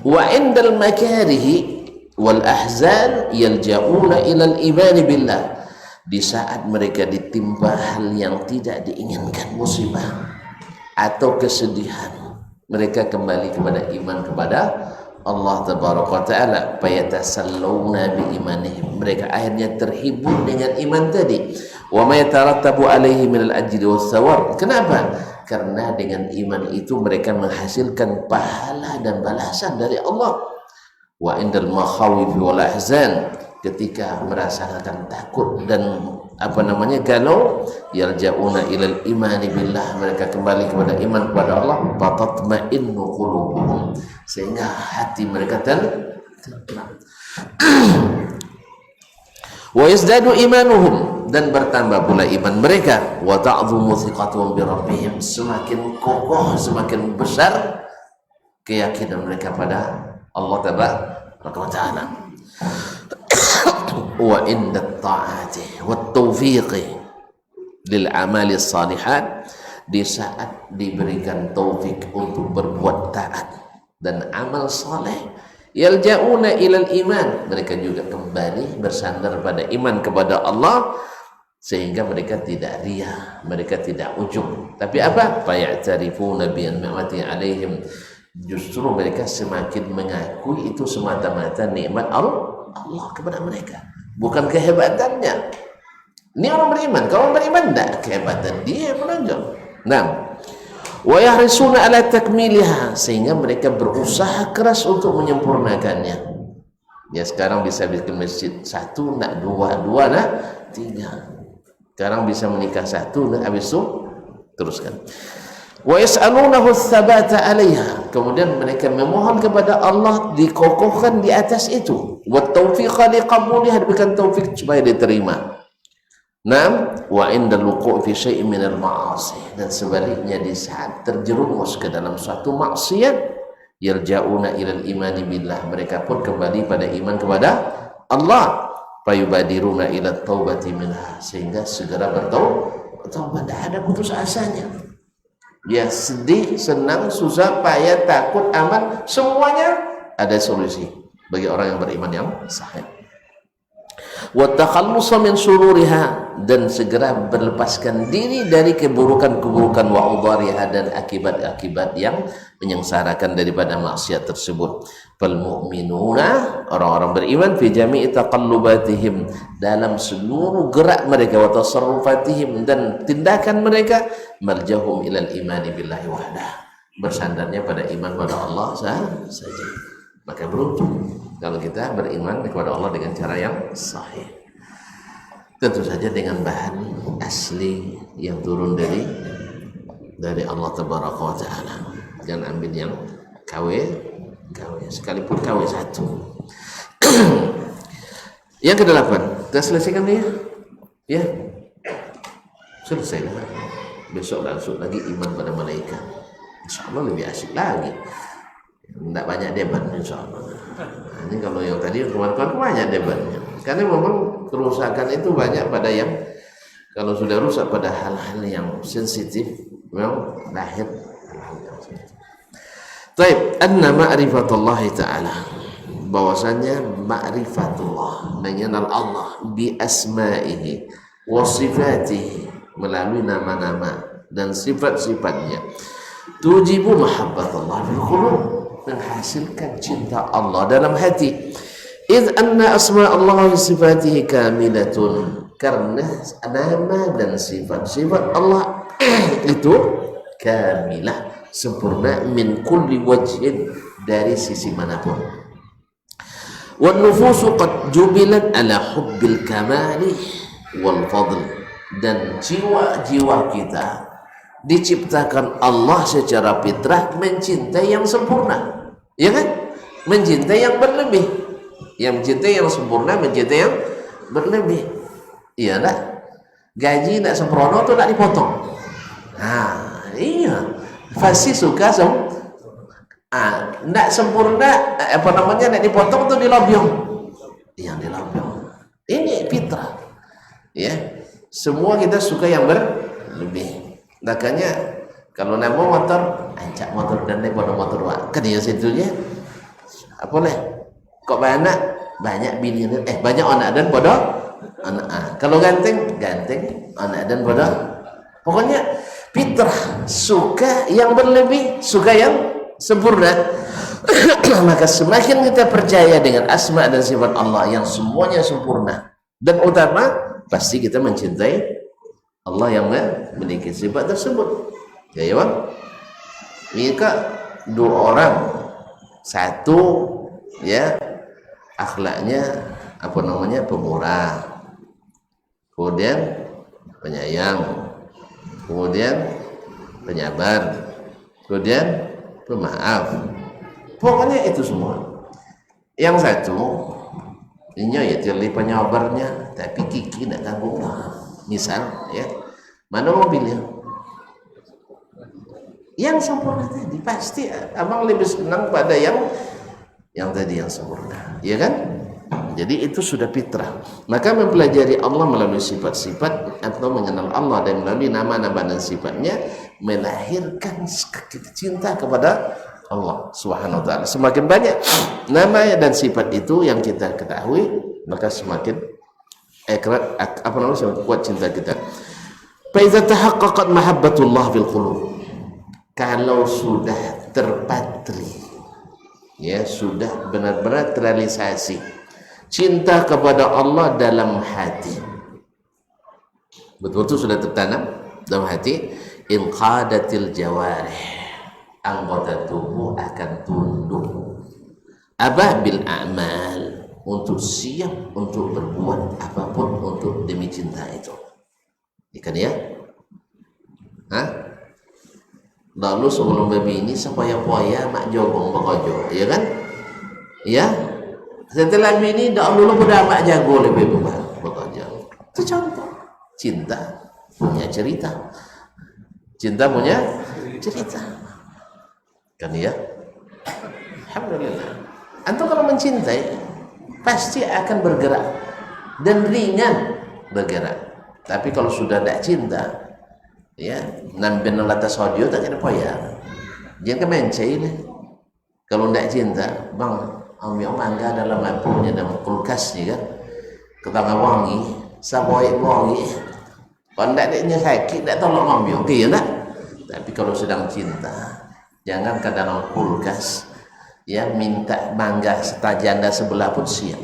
S1: wa indal makarihi wal ahzan yalja'una ila al-iman billah. Di saat mereka ditimpa hal yang tidak diinginkan, musibah atau kesedihan, mereka kembali kepada iman kepada Allah tabaraka taala, fayatasallawna bi imanihim. Mereka akhirnya terhibur dengan iman tadi. Wa ma yatarattabu alaihi min al-ajri was-thawab. Kenapa? Karena dengan iman itu mereka menghasilkan pahala dan balasan dari Allah. Wa indal makhawif wal ahzan, ketika merasakan takut dan galau, yarja'una ilal imani billah, mereka kembali kepada iman kepada Allah, fatatma'innu qulubuhum, sehingga hati mereka tenang. Wa yazdadu imanuhum, dan bertambah pula iman mereka, wa ta'dhumu thiqatuhum bi rabbihim, semakin kokoh, semakin besar keyakinan mereka pada Allah taala. Wa inda ta'ati wa taufiqi lil amali salihat, di saat diberikan taufik untuk berbuat taat dan amal saleh, yalja'una ilal iman, mereka juga kembali bersandar pada iman kepada Allah, sehingga mereka tidak riya, mereka tidak ujub, tapi apa? Faya'tarifuna bi ni'mati alaihim, justru mereka semakin mengakui itu semata-mata nikmat Allah kepada mereka, bukan kehebatannya. Ini orang beriman. Kalau orang beriman tidak kehebatan dia menonjol. Nah, wa yahrisuna ala takmiliha, sehingga mereka berusaha keras untuk menyempurnakannya. Ya, sekarang bisa bikin masjid satu, nak dua nak tiga. Sekarang bisa menikah satu, nak habis itu teruskan. Wa yas'alunahu tsabata 'alaiha, kemudian mereka memohon kepada Allah dikokohkan di atas itu, wa taufiqa liqabuliha, diberikan taufik supaya diterima. Naam, wa inda luqu' fi syai'in min al-ma'asi, dan sebaliknya di saat terjerumus ke dalam suatu maksiat, yarja'una ilal imani billah, mereka pun kembali pada iman kepada Allah, fayubadiruna ila taubati minha, sehingga segera bertaubat, tidak ada putus asanya. Dia sedih, senang, susah, payah, takut, aman, semuanya ada solusi bagi orang yang beriman yang sahih. Wa takhallusa min syururiha, dan segera berlepaskan diri dari keburukan-keburukan, wa udhariha, dan akibat-akibat yang menyengsarakan daripada maksiat tersebut. Fal mu'minuna, orang-orang beriman, fi jami'i taqallubatihim, dalam seluruh gerak mereka, wa tasarrufatihim, dan tindakan mereka, marjahum ilal imani billahi wahdah, bersandarnya pada iman pada Allah saja. Maka beruntung kalau kita beriman kepada Allah dengan cara yang sahih, tentu saja dengan bahan asli yang turun dari Allah tabaraka wa taala. Jangan ambil yang KW, sekalipun KW satu. Yang kedelapan, kita selesaikan dia, ya selesai. Besok langsung lagi iman pada malaikat, insyaallah lebih asik lagi, tidak banyak debat insyaallah. Ini kalau yang tadi kemarin banyak debatnya, karena memang kerusakan itu banyak pada yang, kalau sudah rusak pada hal-hal yang sensitif, memang lahir hal-hal yang sensitif. Taib, anna ma'rifatullah ta'ala, bahwasanya ma'rifatullah, mengenal Allah bi asma'ihi wa sifatihi, melalui nama-nama dan sifat-sifatnya, tujibu mahabbatullah fil qulub, menghasilkan cinta Allah dalam hati. Idh anna asma Allah wa sifatihi kamilatun, karena nama dan sifat-sifat Allah itu kamilah, sempurna, min kulli wajhin, dari sisi manapun. Wan nufusu qad jubilat ala hubbil kamali wal fadl, dan jiwa-jiwa kita diciptakan Allah secara fitrah mencintai yang sempurna, ya kan? Mencintai yang berlebih, yang mencintai yang sempurna, mencintai yang berlebih. Iyalah, gaji nak sempurna tu nak dipotong. Iya, pasti suka nak sempurna, apa namanya, nak dipotong tu dilobyong. Yang dilobyong. Ini fitrah. Ya, semua kita suka yang berlebih. Makanya kalau nak mau motor, ancak motor dan naik pada motor wak. Kan dia situnya. Apa leh? Kok banyak bini, banyak anak dan bodoh anak. Kalau ganteng anak dan bodoh. Pokoknya fitrah, suka yang berlebih, suka yang sempurna. Maka semakin kita percaya dengan asma dan sifat Allah yang semuanya sempurna dan utama, pasti kita mencintai Allah yang memiliki sifat tersebut. Ya, ya bang. Jika dua orang, satu ya akhlaknya apa namanya pemurah, kemudian penyayang, kemudian penyabar, kemudian pemaaf, pokoknya itu semua. Yang satu ini ya jadi penyabarnya, tapi kiki nak tanggung lah. Misal ya, mana mobilnya yang sempurna tadi, pasti abang lebih senang pada yang tadi yang sempurna, ya kan? Jadi itu sudah fitrah. Maka mempelajari Allah melalui sifat-sifat atau mengenal Allah dan melalui nama-nama dan sifatnya melahirkan cinta kepada Allah Subhanahu wa taala. Semakin banyak nama dan sifat itu yang kita ketahui, maka semakin semakin kuat cinta kita. Fa iza tahaqqaqat mahabbatullah fil qulub, kalau sudah terpatri, ya sudah benar-benar terrealisasi cinta kepada Allah dalam hati, betul-betul sudah tertanam dalam hati, inqadatil jawarih, anggota tubuh akan tunduk bil a'mal, untuk siap untuk berbuat apapun untuk demi cinta itu. Ikan ya? Lalu sebelum begini sepaya-paya mak jogong bekojo, ya kan? Ya. Setelah ini dah dulu pada mak jago lebih bekojo. Itu contoh. Cinta punya cerita. Cinta punya cerita. Kan ya? Alhamdulillah. Antum kalau mencintai pasti akan bergerak dan ringan bergerak. Tapi kalau sudah tidak cinta, ya nampen latas audio tak ada poya. Jangan kemencai ini. Kalau tidak cinta, bang, ambil mangga dalam lampunya dalam kulkasnya kan, ketangga wangi, saboy wangi. Kalau tidak dia sakit, tidak tolong ambil, okay, ya nak? Tapi kalau sedang cinta, jangan ke dalam kulkas, ya minta mangga setajanda sebelah pun siap.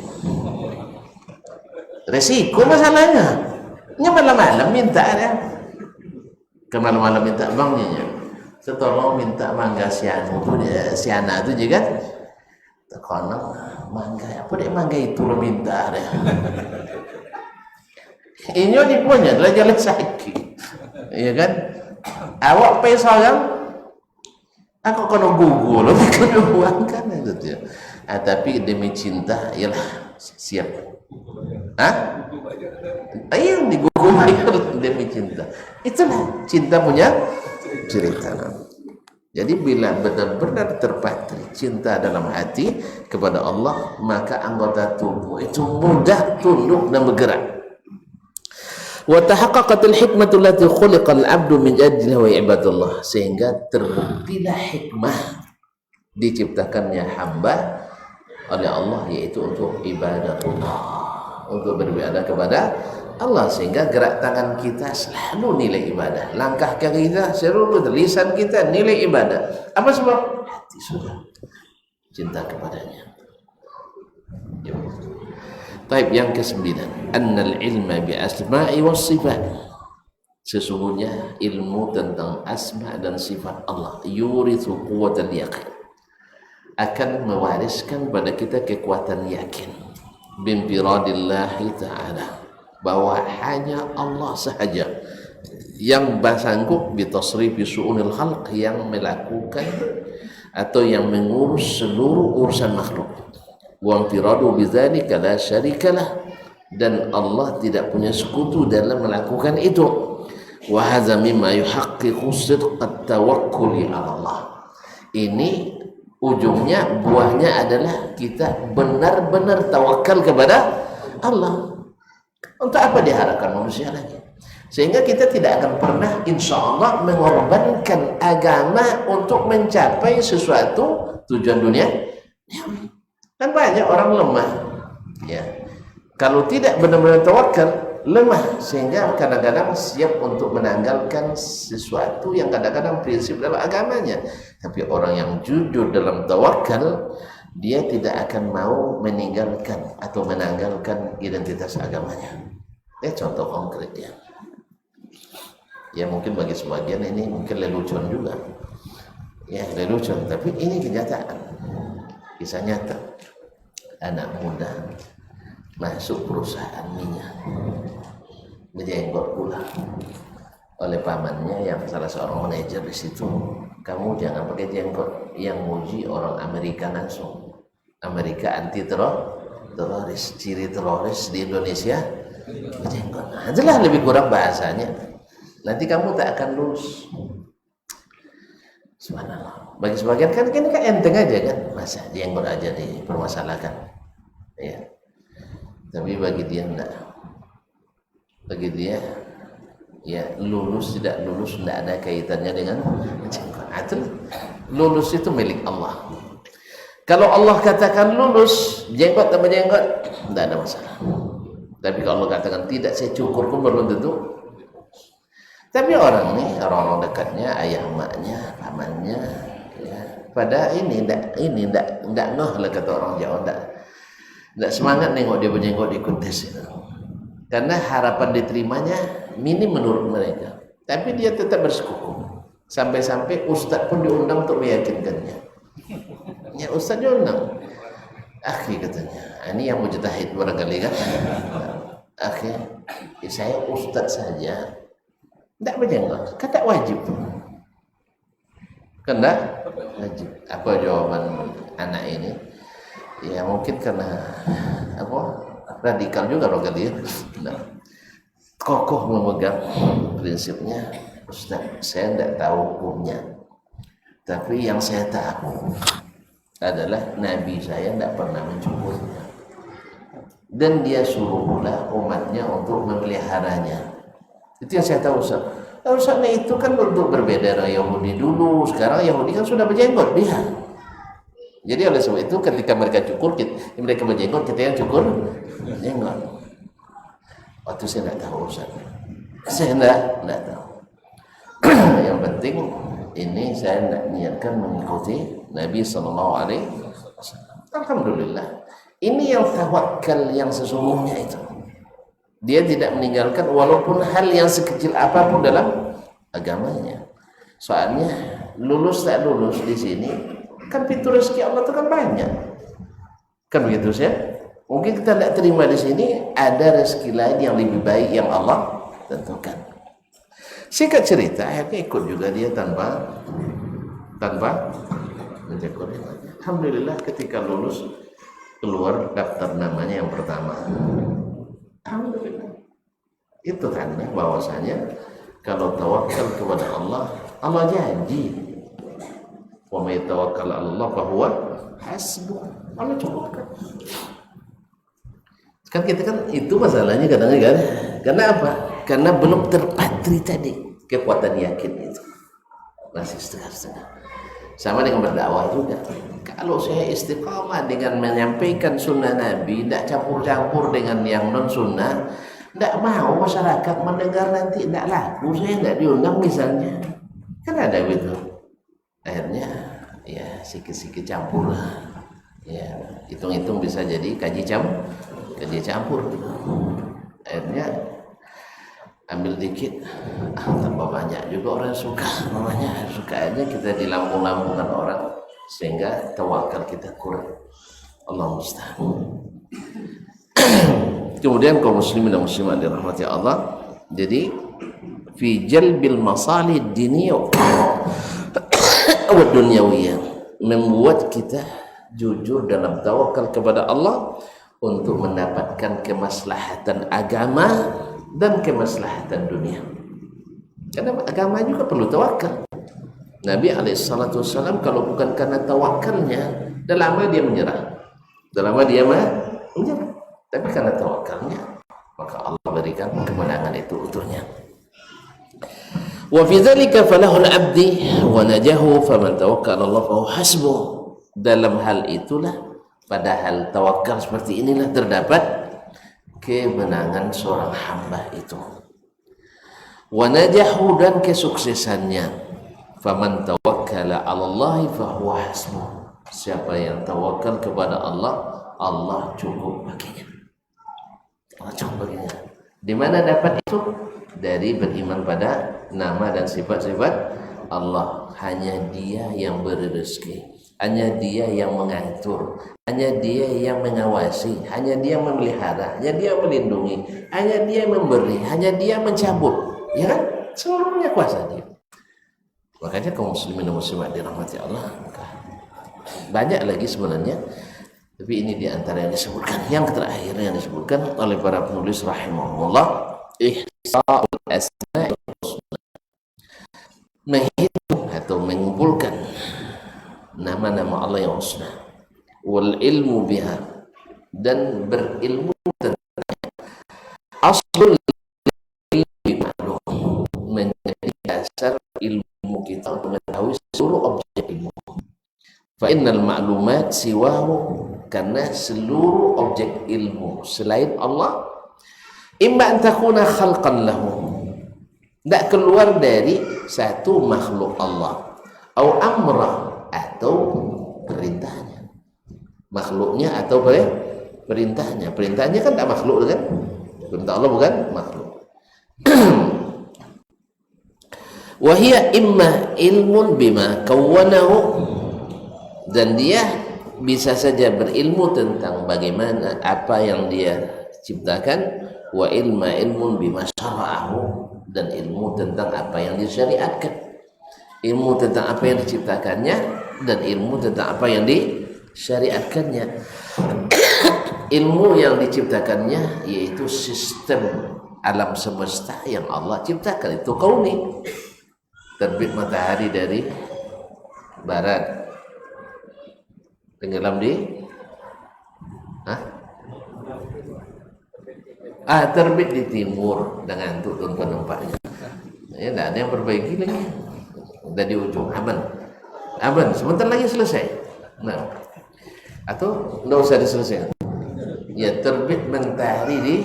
S1: Resiko masalahnya. Nya malam-malam minta ya. Ke malam-malam minta bangnya. Setolong minta mangga siana itu juga. Tekono mangga apa deh mangga itu lo minta deh. Ini dipunya adalah jalan sakit. Iya kan? Awak pesal kan? Aku kena gugur lo kena uang kan itu dia. Tapi demi cinta ialah siap. Yang digugurkan demi cinta. Itulah cinta punya cerita. Jadi bila benar-benar terpatri cinta dalam hati kepada Allah, maka anggota tubuh itu mudah tunduk dan bergerak. Wa tahaqqaqatil hikmatu allati khuliqal 'abdu min ajliha wa ibadallah, sehingga terbuktilah hikmah diciptakannya hamba oleh Allah, yaitu untuk ibadatullah, untuk beribadah kepada Allah, sehingga gerak tangan kita selalu nilai ibadah, langkah kaki kita seluruh lisan kita nilai ibadah. Apa sebab? Hati sudah cinta kepadanya. Taib yang ke-9, annal ilma bi asma'i was sifat. Sesungguhnya ilmu tentang asma dan sifat Allah yurithu quwwatal yaqin, akan mewariskan pada kita kekuatan yakin bimpiradillahi ta'ala, bahwa hanya Allah sahaja yang bersanggup bitasrifi su'unil khalq, yang melakukan atau yang mengurus seluruh urusan makhluk. Wa infiradu bidzalika la syarikalah, dan Allah tidak punya sekutu dalam melakukan itu. Wa hadza mimma yuhaqqiqu sidqat tawakkuli 'ala Allah. Ini ujungnya, buahnya adalah kita benar-benar tawakal kepada Allah. Untuk apa diharapkan manusia lagi? Sehingga kita tidak akan pernah insya Allah mengorbankan agama untuk mencapai sesuatu tujuan dunia. Kan banyak orang lemah, ya. Kalau tidak benar-benar tawakal, lemah, sehingga kadang-kadang siap untuk menanggalkan sesuatu yang kadang-kadang prinsip dalam agamanya. Tapi orang yang jujur dalam tawakal, dia tidak akan mau meninggalkan atau menanggalkan identitas agamanya. Contoh konkret ya. Ya mungkin bagi sebagian ini mungkin lelucon juga. Ya lelucon, tapi ini kenyataan. Kisah nyata. Anak muda masuk perusahaan minyak, berjenggot pula oleh pamannya yang salah seorang manajer di situ. Kamu jangan pakai jenggot, yang muji orang Amerika langsung. Amerika anti teroris, ciri teroris di Indonesia berjenggot. Nah, jelas lebih kurang bahasanya. Nanti kamu tak akan lulus. Subhanallah. Bagi sebagian kan ini kan enteng aja kan, masa jenggot aja dipermasalahkan. Ya. Tapi bagi dia enggak. Bagi dia ya lulus tidak lulus tidak ada kaitannya dengan jenggot. Lulus itu milik Allah. Kalau Allah katakan lulus, jenggot tambah jenggot, tidak ada masalah. Tapi kalau Allah katakan tidak, saya cukur pun belum tentu. Tapi orang orang dekatnya, ayah maknya, pamannya, ya, pada ini tidak ngeh lah kata orang Jawa, tidak semangat nengok dia berjenggot ikut tes itu. Karena harapan diterimanya minim menurut mereka. Tapi dia tetap bersekukuh. Sampai-sampai ustaz pun diundang untuk meyakinkannya. Ya ustaz diundang. Akhi katanya, ini yang mujtahid barangkali kan. Akhi, saya ustaz saja, tidak berjenggot, kata wajib. Kena wajib. Apa jawaban anak ini? Ya mungkin karena apa? Radikal juga loh kali ya. Nah, kokoh memegang prinsipnya, Ustaz, saya tidak tahu hukumnya. Tapi yang saya tahu adalah Nabi saya tidak pernah mencukurnya. Dan dia suruh pula umatnya untuk memeliharanya. Itu yang saya tahu, Ustaz. Ustaznya itu kan bentuk berbeda dari Yahudi dulu. Sekarang Yahudi kan sudah berjenggot dia. Jadi oleh sebab itu ketika mereka cukur, mereka berjenggot, kita yang cukur berjenggot. Waktu saya tidak tahu Ustaz. Saya tidak tahu. Yang penting ini saya tidak niatkan mengikuti Nabi SAW. Alhamdulillah. Ini yang tawakal yang sesungguhnya itu. Dia tidak meninggalkan walaupun hal yang sekecil apapun dalam agamanya. Soalnya lulus tak lulus di sini kan pintu rezeki Allah itu kan banyak. Kan begitu sih? Mungkin kita tidak terima di sini, ada rezeki lain yang lebih baik yang Allah tentukan. Singkat cerita, akhirnya ikut juga dia tanpa mencukur. Alhamdulillah ketika lulus keluar daftar namanya yang pertama. Alhamdulillah. Itu tanda bahwasanya kalau tawakal kepada Allah, Allah janji. Wa may tawakkal 'ala Allah fa huwa hasbuh. Allah cukupkan. Kan kita kan itu masalahnya kadang-kadang. Karena apa? Karena belum terpatri tadi kekuatan yakin itu. Masih setengah-setengah. Sama dengan berdakwah juga. Kalau saya istiqamah dengan menyampaikan sunnah Nabi, tidak campur-campur dengan yang non sunnah, tidak mau masyarakat mendengar nanti tidak laku, saya tidak diundang misalnya, kan ada gitu. Akhirnya ya sikit-sikit campur lah, ya hitung-hitung bisa jadi kaji campur gitu. Akhirnya ambil dikit, tambah banyak juga orang suka, namanya suka aja kita dilambung-lambungkan orang sehingga tawakal kita kurang. Allah musta'an. Kemudian kaum muslimin dan muslimat dirahmati Allah, jadi fi jalbil masalih diniyah wa dunyawiyah, membuat kita jujur dalam tawakal kepada Allah untuk mendapatkan kemaslahatan agama dan kemaslahatan dunia. Karena agama juga perlu tawakal. Nabi alaihissalam kalau bukan karena tawakalnya, dah lama dia menyerah. Tapi karena tawakalnya, maka Allah berikan kemenangan itu utuhnya. Wa fi dzalika falahul abdi wa najahu faman tawakkala Allah fa huwa hasbuh. Dalam hal itulah, pada hal tawakal seperti inilah terdapat kemenangan seorang hamba itu. Wa najahu, dan kesuksesannya. Faman tawakkala 'ala Allah fa huwa hasbuh. Siapa yang tawakal kepada Allah, Allah cukup baginya. Allah cukup baginya. Di mana dapat itu? Dari beriman pada nama dan sifat-sifat Allah. Hanya Dia yang beri rezeki, hanya Dia yang mengatur, hanya Dia yang mengawasi, hanya Dia memelihara, hanya Dia melindungi, hanya Dia memberi, hanya Dia mencabut. Ya kan? Seluruhnya kuasa Dia. Makanya kaum muslimin dan muslimat dirahmati Allah, banyak lagi sebenarnya, tapi ini diantara yang disebutkan. Yang terakhir yang disebutkan oleh para penulis rahimahullah, ihsa'ul asma'i husna, menghitung atau mengumpulkan nama-nama Allah yang husna, wal ilmu biha, dan berilmu tentang aslul ilmi ma'lum, menjadi dasar ilmu kita untuk mengetahui seluruh objek ilmu. Fa innal ma'lumat siwahu, karena seluruh objek ilmu selain Allah, imma an takuna khalqan lahu, tidak keluar dari satu makhluk Allah, atau amra, atau perintahnya, makhluknya atau perintahnya. Perintahnya kan tak makhluk kan, perintah Allah bukan makhluk. Wahia imma ilmun bima kawwanahu, dan dia bisa saja berilmu tentang bagaimana apa yang dia ciptakan, wa ilmun bima syara'ahu, dan ilmu tentang apa yang disyariatkan, ilmu tentang apa yang diciptakannya dan ilmu tentang apa yang disyariatkannya. Ilmu yang diciptakannya yaitu sistem alam semesta yang Allah ciptakan, itu kauni. Terbit matahari dari barat, tenggelam di terbit di timur dengan tutun penumpangnya. Ya, tidak ada yang perbaiki lagi, udah di ujung, aman, sebentar lagi selesai. Nah, atau tidak usah diselesaikan. Ya, terbit matahari di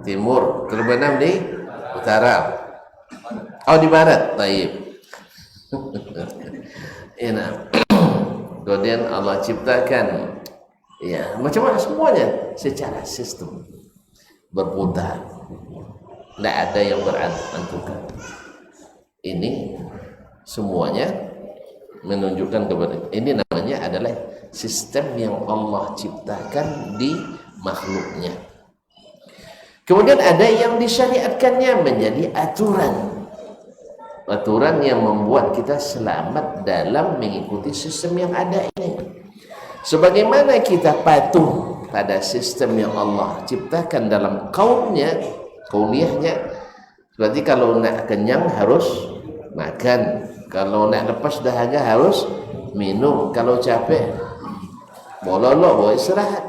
S1: timur, terbenam di utara, di barat, taib. Enak. Kemudian Allah ciptakan, ya macam-macam semuanya secara sistem berputar, tidak ada yang berantukan. Ini semuanya menunjukkan kepada, ini namanya adalah sistem yang Allah ciptakan di makhluknya. Kemudian ada yang disyariatkannya menjadi aturan yang membuat kita selamat dalam mengikuti sistem yang ada ini. Sebagaimana kita patuh pada sistem yang Allah ciptakan dalam kauniyahnya, berarti kalau nak kenyang harus makan, kalau nak lepas dahaga harus minum, kalau capek bololok boleh istirahat.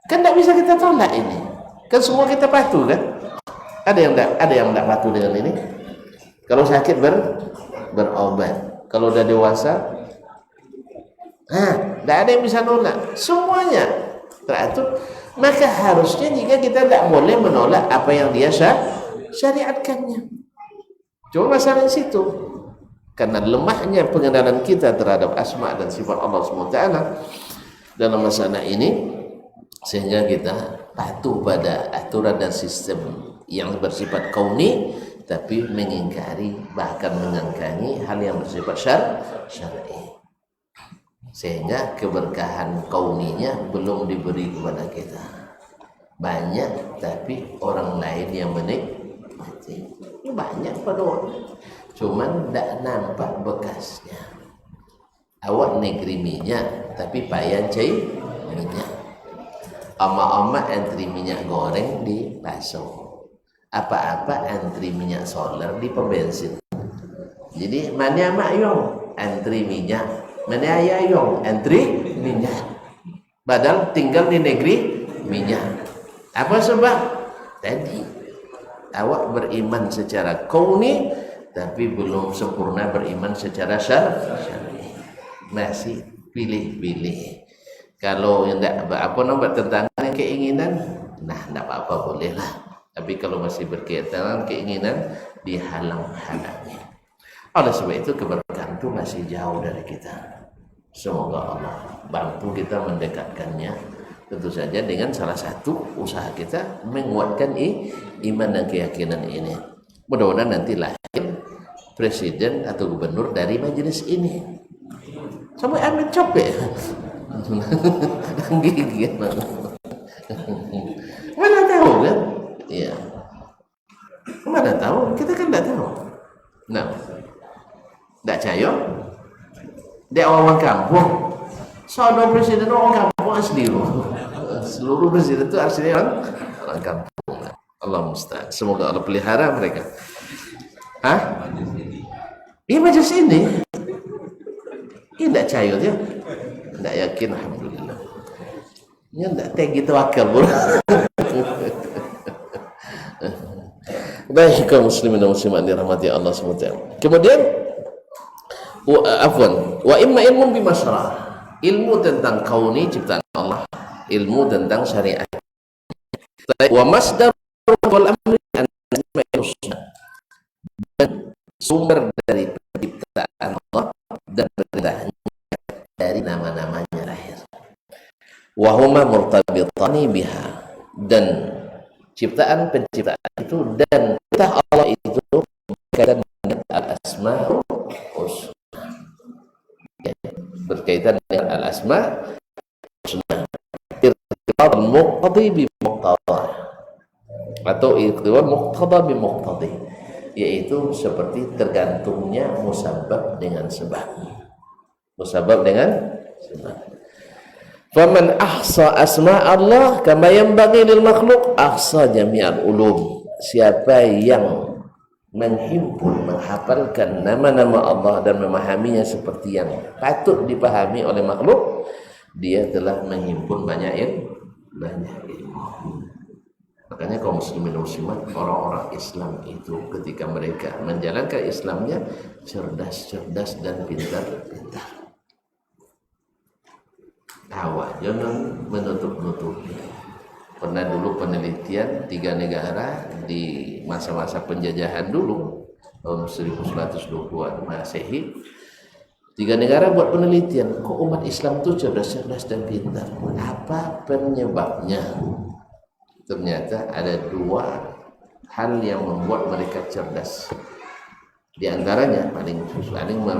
S1: Kan tak bisa kita tolak ini, kan semua kita patuh kan. Ada yang tak patuh dengan ini. Kalau sakit berobat, kalau udah dewasa Tidak ada yang bisa nolak, semuanya teratur. Maka harusnya jika kita tidak boleh menolak apa yang dia syariatkannya. Cuma masalah di situ, karena lemahnya pengenalan kita terhadap asma dan sifat Allah SWT dalam masalah ini, sehingga kita patuh pada aturan dan sistem yang bersifat kauni, tapi mengingkari bahkan mengangkangi hal yang bersifat syar'i, sehingga keberkahan kauninya belum diberi kepada kita. Banyak tapi orang lain yang menikmati. Banyak pada orang, cuman tidak nampak bekasnya. Awak negeri minyak tapi payah cai minyak. Ama-ama antri minyak goreng di paso, apa-apa antri minyak solar di pembensin. Jadi mana mak yong antri minyak, mana ayah yong antri minyak, padahal tinggal di negeri minyak. Apa sebab? Tadi awak beriman secara kauni tapi belum sempurna beriman secara syar'i, masih pilih-pilih. Kalau yang tidak bertentangan dengan keinginan, nah tidak apa-apa, boleh lah. Tapi kalau masih berkaitan keinginan, dihalang-halangi. Oleh sebab itu keberkahan itu masih jauh dari kita. Semoga Allah bantu kita mendekatkannya. Tentu saja dengan salah satu usaha kita menguatkan iman dan keyakinan ini. Mudah-mudahan nanti lahir presiden atau gubernur dari majelis ini. Sampai amin capek. Gigit. Mana tahu kan? Iya. Mana tahu? Kita kan tidak tahu. Nah, tidak cayo. Dia orang kampung. Soalnya presiden orang kampung asli loh. Seluruh presiden itu aslinya orang kampung. Allah musta'an. Semoga Allah pelihara mereka. Iya majelis ini. Ini tidak cayo dia. Tidak yakin, alhamdulillah. Ini tidak tegi tawakal pun. Baik kaum muslimin dan muslimat dirahmati Allah SWT. Kemudian wa imma ilmun bimasyarah, ilmu tentang kauni ciptaan Allah, ilmu tentang syariat. Wa masdar wal amri an sumber dari penciptaan Allah dan perintahnya dari nama-namanya lahir. Wa huma murtabitani biha, dan penciptaan itu dan perintah Allah itu berkaitan dengan al-asma'ul husna, berkaitan dengan al-asma' husna, irtibat muqtadi bi muqtada, atau irtibat muqtada bi muqtadi, yaitu seperti tergantungnya musabab dengan sebab. Faman ahsa asma Allah kama yanbaghi lil makhluk ahsa jami'al ulum. Siapa yang menghimpun, menghafalkan nama-nama Allah dan memahaminya seperti yang patut dipahami oleh makhluk, dia telah menghimpun banyak ilmu. Makanya kaum muslimin muslimat, orang-orang Islam itu ketika mereka menjalankan Islamnya cerdas dan pintar-pintar. Awak jangan menutup-nutupi. Pernah dulu penelitian 3 negara di masa-masa penjajahan dulu tahun 1120-an Masehi. 3 negara buat penelitian, kok umat Islam itu cerdas dan pintar. Apa penyebabnya? Ternyata ada 2 hal yang membuat mereka cerdas. Di antaranya paling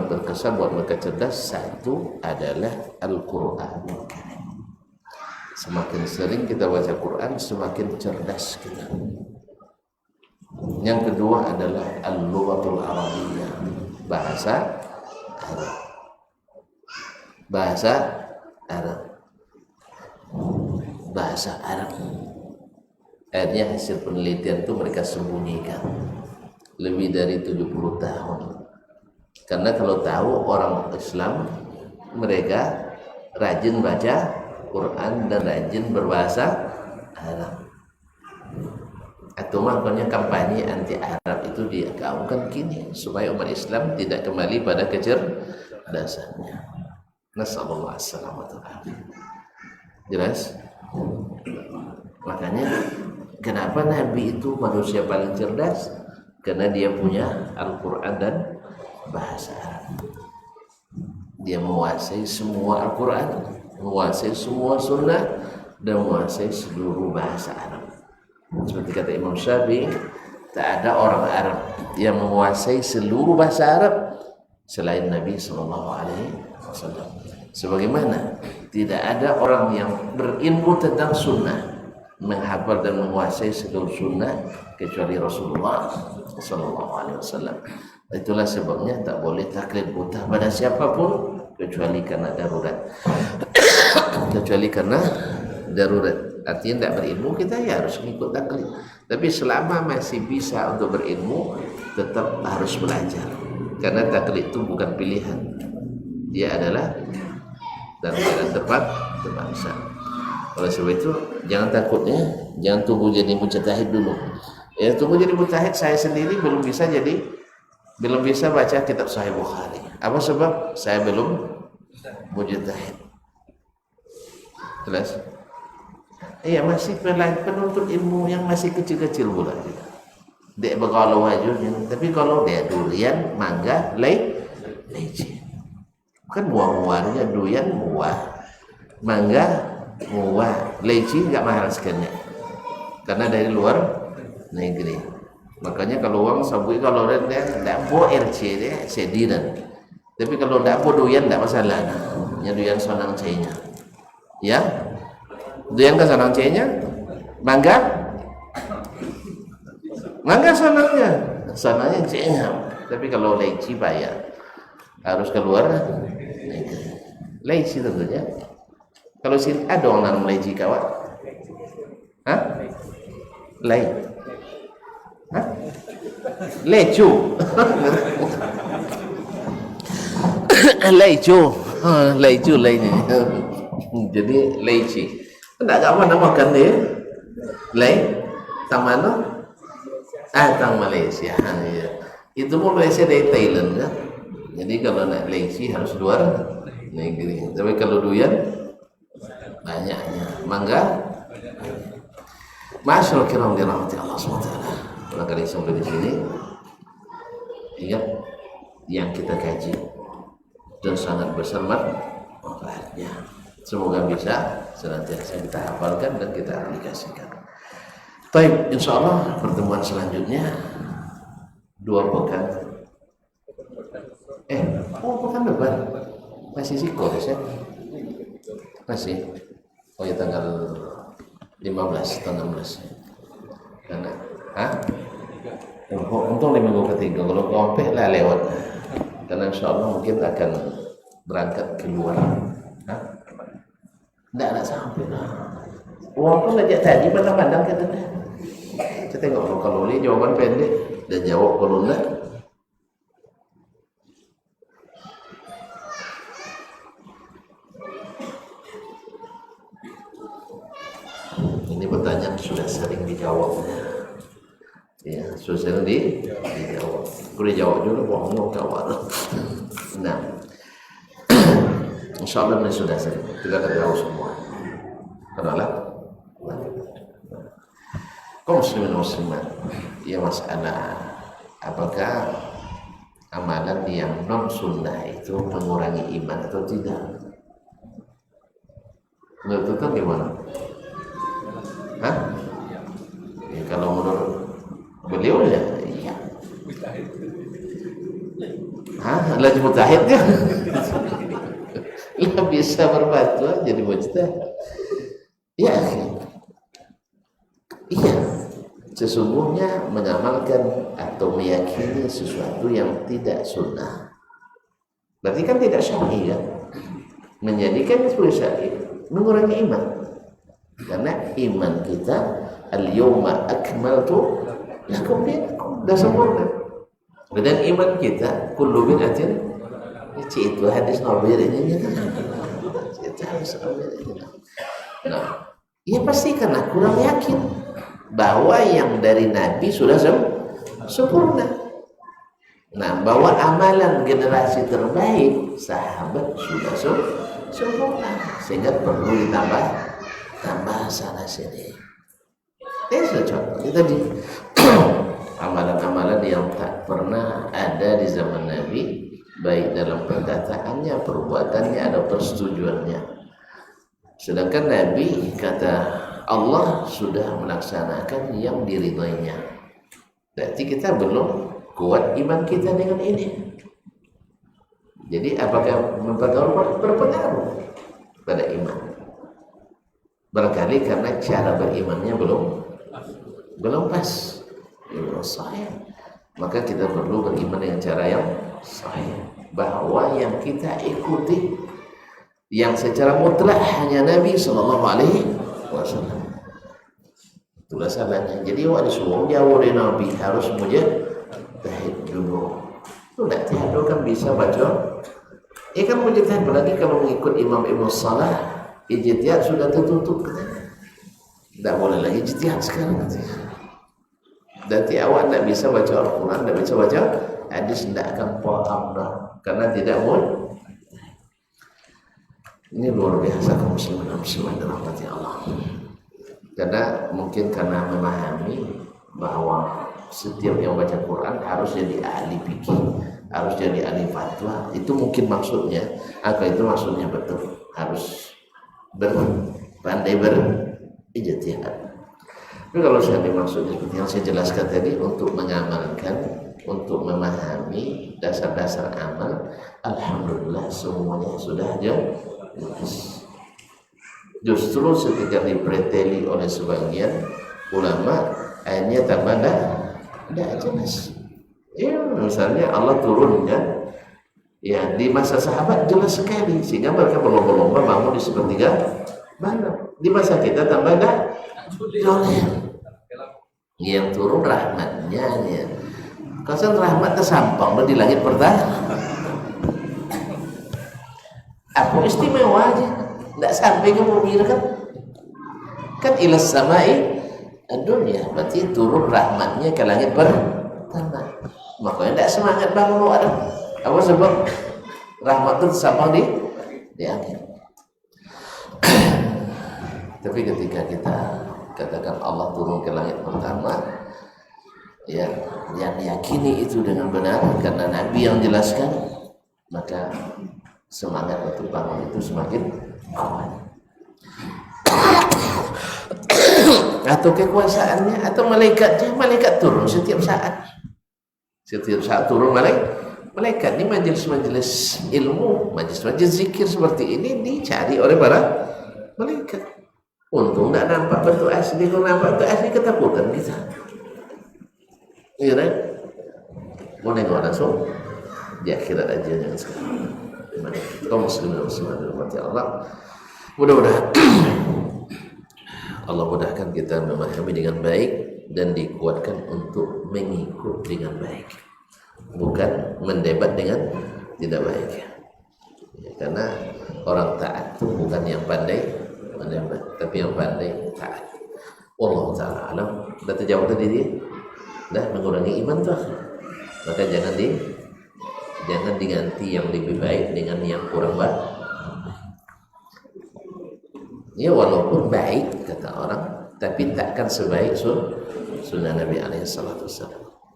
S1: berkesan buat mereka cerdas, satu adalah Al-Qur'anul Karim. Semakin sering kita baca Quran, semakin cerdas kita. Yang kedua adalah Al-Lughatul Arabiyyah, bahasa Arab. Bahasa Arab. Akhirnya hasil penelitian itu mereka sembunyikan lebih dari 70 tahun. Karena kalau tahu orang Islam, mereka rajin baca Quran dan rajin berbahasa Arab. Atau makanya kampanye anti Arab itu digaungkan kini supaya umat Islam tidak kembali pada kecerdasannya. Nasallallahu alaihi wasallam. Jelas? Makanya kenapa Nabi itu manusia paling cerdas? Karena dia punya Al-Quran dan bahasa Arab. Dia menguasai semua Al-Quran, menguasai semua sunnah, dan menguasai seluruh bahasa Arab. Seperti kata Imam Syafi'i, tak ada orang Arab yang menguasai seluruh bahasa Arab selain Nabi SAW. Sebagaimana tidak ada orang yang berilmu tentang sunnah, menghafal dan menguasai seluruh sunnah kecuali Rasulullah SAW. Itulah sebabnya tak boleh taklid buta pada siapapun kecuali karena darurat. Kecuali karena darurat. Artinya tidak berilmu kita ya harus mengikut taklid. Tapi selama masih bisa untuk berilmu, tetap harus belajar. Karena taklid itu bukan pilihan. Dia adalah dan keadaan terpaksa. Oleh sebab itu jangan takutnya, jangan tunggu jadi mujtahid dulu. Ya tunggu jadi mujtahid, saya sendiri belum bisa baca kitab Sahih Bukhari. Apa sebab? Saya belum mujtahid. Jelas? Iya, masih penuntut ilmu yang masih kecil-kecil pula. Dia bergalau aja, tapi kalau dia durian, mangga, leci. Bukan buah-buahnya, durian buah, mangga buah, leci nggak mahal sekali. Karena dari luar negeri. Makanya kalau uang sabui kalau dia tidak bawa RC dia sediran. Tapi kalau tidak bawa durian tidak masalah. Ya durian sonang C-nya. Ya, durian ke sonang C-nya, mangga sonangnya C-nya. Tapi kalau leci bayar, harus keluar negeri. Leci tentunya. Kalau sini ada orang nanam leci kawan? Hah? Hah? Lecu. Lecu lainnya. Jadi leci. Tidak apa namakan dia? Tang mana? Tang Malaysia. Ya. Itu pun Malaysia dari Thailand kan. Jadi kalau nak leci harus luar negeri. Tapi kalau durian banyaknya. Mangga. Masyaallah kiram dirahmati Allah SWT. Barangkali sampai di sini ingat yang kita kaji dan sangat besar manfaatnya. Semoga bisa senantiasa kita hafalkan dan kita aplikasikan. Baik, insyaallah pertemuan selanjutnya 2 pekan. Pekan depan masih sikor ya? Masih. Oh ya tanggal 15 atau 16. Karena untung 5 minggu ketiga. Kalau kompet lah lewat. Karena insyaallah mungkin akan berangkat keluar. Tidak sampai lah. Uang pun ajak tadi pandang-pandang kita dah. Kita tengok kalau ini jawaban pendek dan jawab kalau enggak. Ini pertanyaan sudah sering dijawabnya. Ya, sudah sering dijawab. Kalau dijawab juga bohong kawan. Nah, insyaallah ini sudah sering. Kita akan tahu semua. Kenalah. Kaum muslimin muslimat, ya masalah apakah amalan yang non sunnah itu mengurangi iman atau tidak? Menurut itu gimana? Ya, kalau menurut beliau ya iya. Lagi mujtahid ya. Lah bisa berfatwa jadi mujtahid. Ya, iya. Sesungguhnya mengamalkan atau meyakini sesuatu yang tidak sunnah. Berarti kan tidak syar'i kan? Menjadikan sebagai syar'i mengurangi iman. Karena iman kita al-yawma akmaltu lakum dinakum, dah sempurna. Dan iman kita kullu bid'atin, itu hadis Nabi ini kita harus ambil ini. Nah, ya pasti karena kurang yakin bahwa yang dari Nabi sudah sempurna. Nah, bahwa amalan generasi terbaik sahabat sudah sempurna, sehingga perlu tambah sana sini. Itu contoh tadi amalan-amalan yang tak pernah ada di zaman Nabi, baik dalam perkataannya, perbuatannya, atau persetujuannya. Sedangkan Nabi kata Allah sudah melaksanakan yang diridainya. Berarti kita belum kuat iman kita dengan ini. Jadi apakah berpengaruh pada iman? Barangkali karena cara berimannya belum pas, belum sahih. Maka kita perlu beriman dengan cara yang sahih, bahwa yang kita ikuti yang secara mutlak hanya Nabi Sallallahu Alaihi Wasallam. Itulah salahnya. Jadi waktu disuruh jauh dari Nabi harus mujtahid dulu. Itu tidak tiada kan bisa baca. Ya kan mujtahid, apalagi kalau mengikut Imam Ibnu Salah, ijtihad sudah tertutup. Tidak boleh lagi ijtihad sekarang. Berarti awak tidak bisa baca Al-Quran, tidak bisa baca hadis, tidak akan paham dah, karena tidak boleh. Ini luar biasa kaum muslimin dan muslimat dirahmati Allah. Karena mungkin karena memahami bahwa setiap yang baca Quran harus jadi ahli fikih, harus jadi ahli fatwa. Itu mungkin maksudnya. Apa itu maksudnya? Betul, harus pandai berijtihad. Tapi kalau saya maksudnya seperti yang saya jelaskan tadi, untuk mengamalkan, untuk memahami dasar-dasar amal, alhamdulillah semuanya sudah jelas. Justru ketika dipreteli oleh sebagian ulama, akhirnya tambah tidak jelas. Ya, misalnya Allah turunnya ya di masa sahabat jelas sekali, sehingga mereka berlomba-lomba bangun di sepertiga malam. Di masa kita tambah dah jelas. Yang turun rahmatnya ya. Kasan rahmat tersampang di langit pertama. Aku istimewa aja, tidak sampai ke bumi kan ilas samai dunia, berarti turun rahmatnya ke langit pertama. Makanya tidak semangat bangun ada apa sebab rahmat itu tersampang di akhir. Tapi ketika kita katakan Allah turun ke langit pertama, ya, yang yakini itu dengan benar karena Nabi yang jelaskan, maka semangat untuk bangun itu semakin kuat. Atau kekuasaannya, atau malaikatnya, malaikat turun setiap saat turun malaikat. Ini majelis-majelis ilmu, majelis-majelis zikir seperti ini dicari oleh para malaikat. Untung tidak nampak bentuk asli, kalau nampak bentuk asli ketakutan kita. Iya kan? Mau nengok langsung di akhirat aja, jangan sekarang. Kaum muslimin dan muslimat dirahmati Allah. Mudah-mudahan Allah mudahkan kita memahami dengan baik dan dikuatkan untuk mengikut dengan baik, bukan mendebat dengan tidak baik. Ya, karena orang taat itu bukan yang pandai mendebat, tapi yang pandai taat. Wallahu ta'ala alam. Sudah terjawab tadi dia, dah mengurangi iman tuh. Maka jangan diganti yang lebih baik dengan yang kurang baik. Ya walaupun baik kata orang, tapi takkan sebaik sunnah Nabi alaihissalam.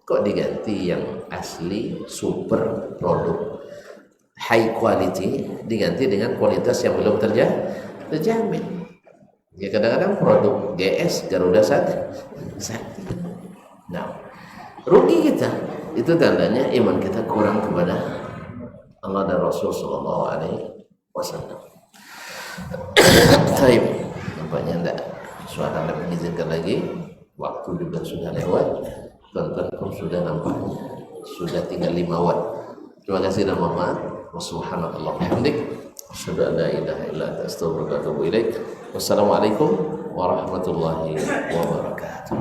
S1: Kok diganti yang asli super produk high quality diganti dengan kualitas yang belum terjamin. Ya kadang-kadang produk GS Garuda Sakti. Nah, rugi kita. Itu tandanya iman kita kurang kepada Allah dan Rasul Sallallahu Alaihi Wasallam. Baik, nampaknya tidak suara tidak mengizinkan lagi. Waktu juga sudah lewat. Tuan-tuan sudah nampaknya sudah tinggal 5 watt. Terima kasih dan mohon maaf. Subhanallah hamdik. Asyhadu an la ilaha illa anta astaghfiruka wa atubu ilaik. Wassalamualaikum warahmatullahi wabarakatuh.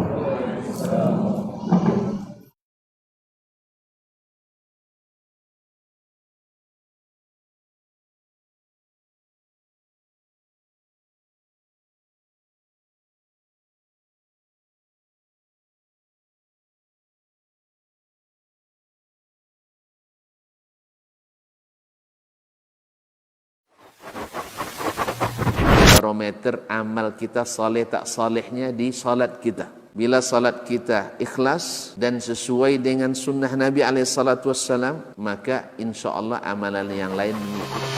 S1: barometer amal kita soleh tak solehnya di salat kita. Bila salat kita ikhlas dan sesuai dengan sunnah Nabi SAW, maka insya Allah amalan yang lain mengikuti.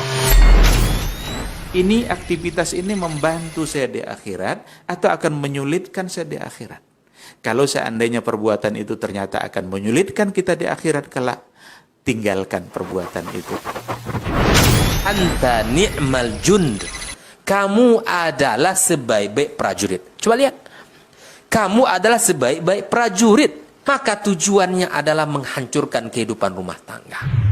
S2: Ini aktivitas ini membantu saya di akhirat atau akan menyulitkan saya di akhirat? Kalau seandainya perbuatan itu ternyata akan menyulitkan kita di akhirat kelak, tinggalkan perbuatan itu.
S3: Anta ni'mal jund. Kamu adalah sebaik-baik prajurit. Coba lihat. Kamu adalah sebaik-baik prajurit. Maka tujuannya adalah menghancurkan kehidupan rumah tangga.